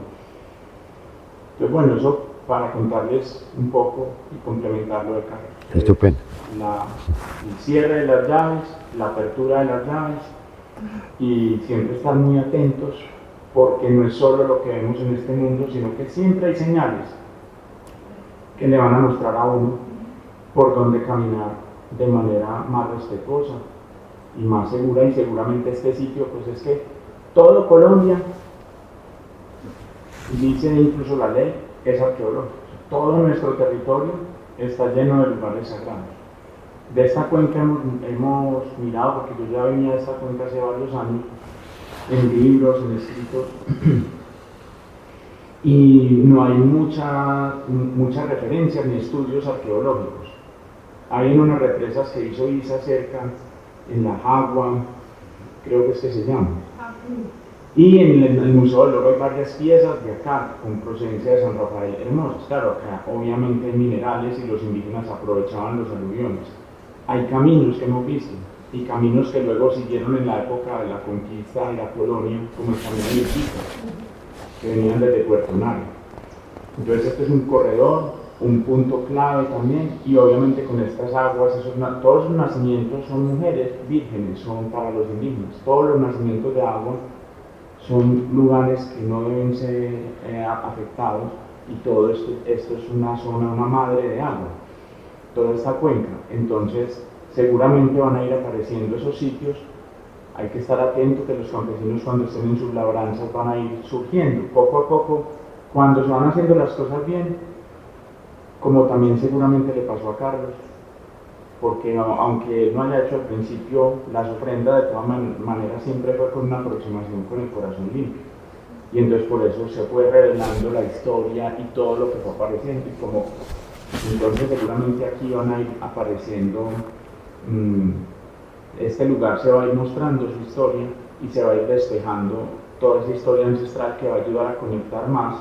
Entonces bueno, eso para contarles un poco y complementarlo de acá. Estupendo. El cierre de las llaves, la apertura de las llaves y siempre estar muy atentos porque no es solo lo que vemos en este mundo, sino que siempre hay señales que le van a mostrar a uno por dónde caminar de manera más respetuosa y más segura, y seguramente este sitio, pues es que todo Colombia, dice incluso la ley, es arqueológico. Todo nuestro territorio está lleno de lugares sagrados. De esta cuenca hemos mirado, porque yo ya venía de esta cuenca hace varios años, en libros, en escritos, y no hay muchas referencias ni estudios arqueológicos. Hay en unas represas que hizo ISA cerca, en la Jagua, creo que es que se llama. Y en el Museo del Oro hay varias piezas de acá, con procedencia de San Rafael hermosas. Claro, acá obviamente hay minerales y los indígenas aprovechaban los aluviones. Hay caminos que hemos visto, y caminos que luego siguieron en la época de la conquista y la colonia, como el camino de Iquitos, que venían desde Puerto Nare. Entonces este es un corredor, un punto clave también, y obviamente con estas aguas, todos los nacimientos son mujeres vírgenes, son para los indígenas. Todos los nacimientos de agua son lugares que no deben ser afectados, y todo esto es una zona, una madre de agua, toda esta cuenca. Entonces seguramente van a ir apareciendo esos sitios. Hay que estar atento que los campesinos, cuando estén en sus labranzas, van a ir surgiendo poco a poco, cuando se van haciendo las cosas bien, como también seguramente le pasó a Carlos, porque aunque él no haya hecho al principio las ofrendas, de todas maneras siempre fue con una aproximación con el corazón limpio, y entonces por eso se fue revelando la historia y todo lo que fue apareciendo, y como entonces seguramente aquí van a ir apareciendo, este lugar se va a ir mostrando su historia y se va a ir despejando toda esa historia ancestral que va a ayudar a conectar más.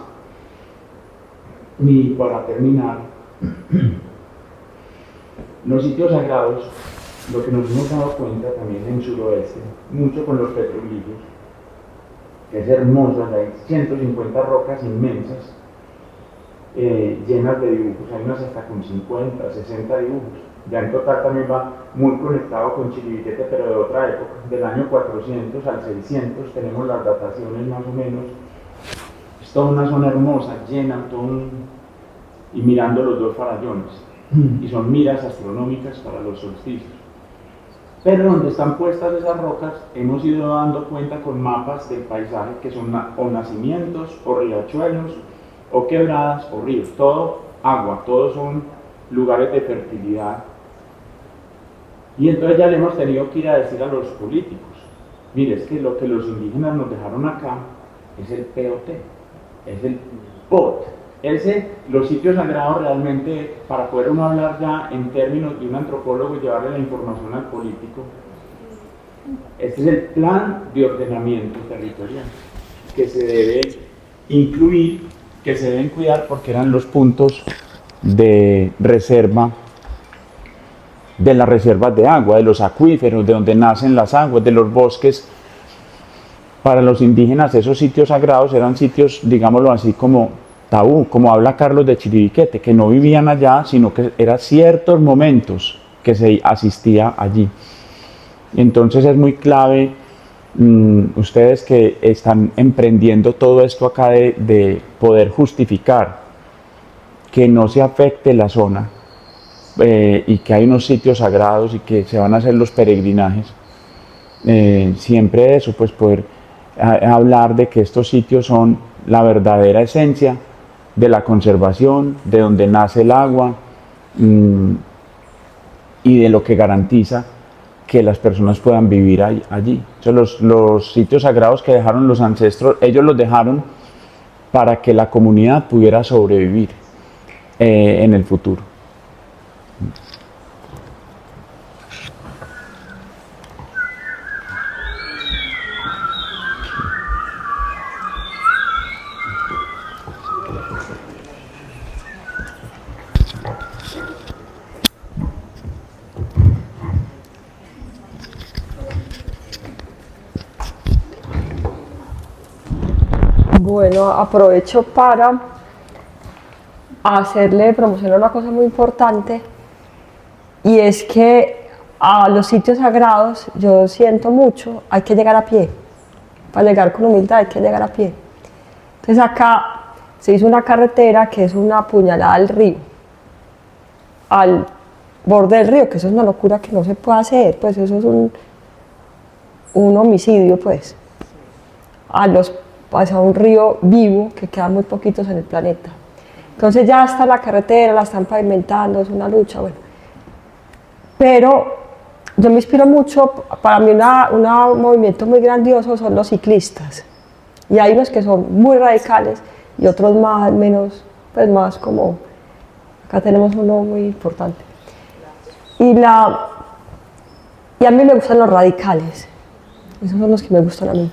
Y para terminar, los sitios sagrados, lo que nos hemos dado cuenta también en suroeste, mucho con los petroglifos, que es hermoso, hay 150 rocas inmensas, llenas de dibujos, hay unas hasta con 50, 60 dibujos. Ya en total también va muy conectado con Chiribiquete, pero de otra época, del año 400 al 600, tenemos las dataciones más o menos. Es toda una zona hermosa, llena, y mirando los dos farallones, y son miras astronómicas para los solsticios. Pero donde están puestas esas rocas, hemos ido dando cuenta con mapas del paisaje que son o nacimientos, o riachuelos, o quebradas, o ríos, todo agua, todos son lugares de fertilidad. Y entonces ya le hemos tenido que ir a decir a los políticos, mire, es que lo que los indígenas nos dejaron acá es el POT, es el POT. Los sitios sagrados realmente, para poder uno hablar ya en términos de un antropólogo y llevarle la información al político, este es el plan de ordenamiento territorial que se debe incluir, que se deben cuidar, porque eran los puntos de reserva, de las reservas de agua, de los acuíferos, de donde nacen las aguas, de los bosques. Para los indígenas esos sitios sagrados eran sitios, digámoslo así, como tabú, como habla Carlos de Chiribiquete, que no vivían allá, sino que eran ciertos momentos que se asistía allí. Entonces es muy clave, ustedes que están emprendiendo todo esto acá, de poder justificar que no se afecte la zona, y que hay unos sitios sagrados y que se van a hacer los peregrinajes, siempre eso, pues poder hablar de que estos sitios son la verdadera esencia de la conservación, de donde nace el agua y de lo que garantiza que las personas puedan vivir allí. Entonces, los sitios sagrados que dejaron los ancestros, ellos los dejaron para que la comunidad pudiera sobrevivir en el futuro. Bueno, aprovecho para hacerle promoción a una cosa muy importante, y es que a los sitios sagrados, yo siento mucho, hay que llegar a pie. Para llegar con humildad hay que llegar a pie. Entonces acá se hizo una carretera que es una puñalada al río, al borde del río, que eso es una locura que no se puede hacer, pues eso es un homicidio, pues. Pasa un río vivo que quedan muy poquitos en el planeta. Entonces ya está la carretera, la están pavimentando, es una lucha, bueno. Pero yo me inspiro mucho, para mí un movimiento muy grandioso son los ciclistas. Y hay unos que son muy radicales y otros menos, pues más como, acá tenemos uno muy importante. Y a mí me gustan los radicales, esos son los que me gustan a mí.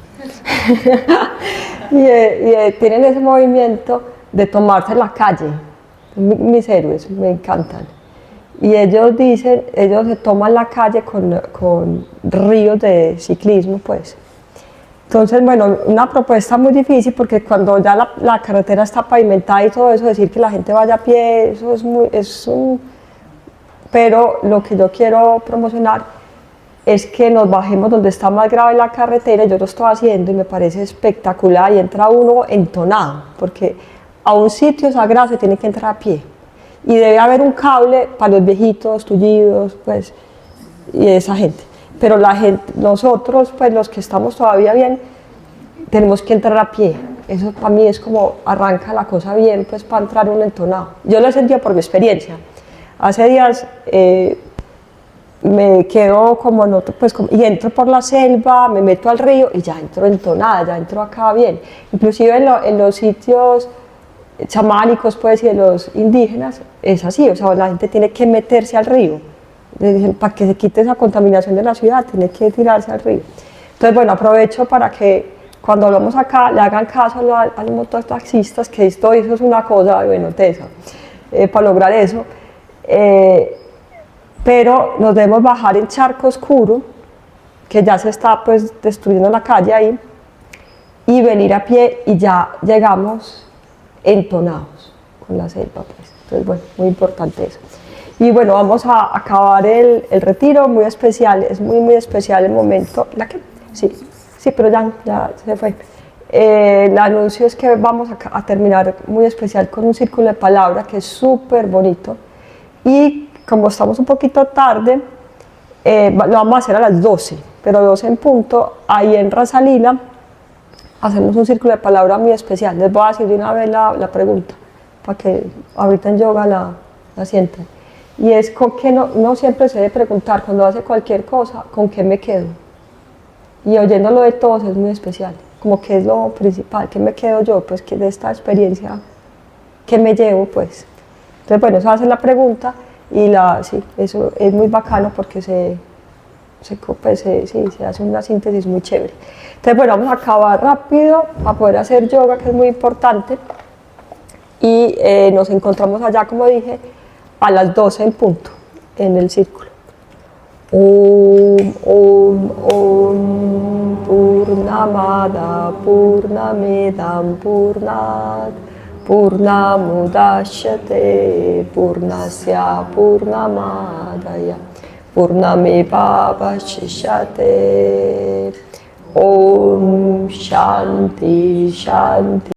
Tienen ese movimiento de tomarse la calle, mis héroes, me encantan. Y ellos dicen, ellos se toman la calle con ríos de ciclismo, pues. Entonces, bueno, una propuesta muy difícil, porque cuando ya la carretera está pavimentada y todo eso, decir que la gente vaya a pie, eso pero lo que yo quiero promocionar es que nos bajemos donde está más grave la carretera. Yo lo estoy haciendo y me parece espectacular, y entra uno entonado, porque a un sitio sagrado se tiene que entrar a pie, y debe haber un cable para los viejitos, tullidos, pues, y esa gente. Pero nosotros, pues los que estamos todavía bien, tenemos que entrar a pie. Eso para mí es como arranca la cosa bien, pues para entrar uno entonado. Yo lo he sentido por mi experiencia. Hace días me quedo y entro por la selva, me meto al río y ya entro entonada, ya entro acá bien. Inclusive en los sitios chamánicos, pues, y de los indígenas, es así, o sea, la gente tiene que meterse al río. Dicen, para que se quite esa contaminación de la ciudad, tiene que tirarse al río. Entonces, bueno, aprovecho para que cuando hablamos acá le hagan caso a los mototaxistas, que esto es una cosa, bueno, tesa, para lograr eso. Pero nos debemos bajar en Charco Oscuro, que ya se está, pues, destruyendo la calle ahí, y venir a pie, y ya llegamos entonados con la selva, pues. Entonces, bueno, muy importante eso. Y bueno, vamos a acabar el retiro, muy especial, es muy, muy especial el momento. ¿La qué? Sí, pero ya se fue. El anuncio es que vamos a terminar muy especial con un círculo de palabra que es súper bonito. Y como estamos un poquito tarde, lo vamos a hacer a las 12, pero 12 en punto, ahí en Rasalila, hacemos un círculo de palabra muy especial. Les voy a decir de una vez la pregunta, para que ahorita en yoga la sientan. Y es con que no siempre se debe preguntar cuando hace cualquier cosa, ¿con qué me quedo? Y oyéndolo de todos es muy especial, como que es lo principal, ¿qué me quedo yo? Pues que de esta experiencia, ¿qué me llevo? Pues. Entonces, bueno, eso va a ser la pregunta, y sí, eso es muy bacano porque se hace una síntesis muy chévere. Entonces, bueno, vamos a acabar rápido para poder hacer yoga, que es muy importante, y nos encontramos allá, como dije, a las 12 en punto, en el círculo. Om Purnamada Purnamidam Purnat Purnamudachyate Purnasya Purnamadaya Purnameva Vashishyate. Om Shanti Shanti.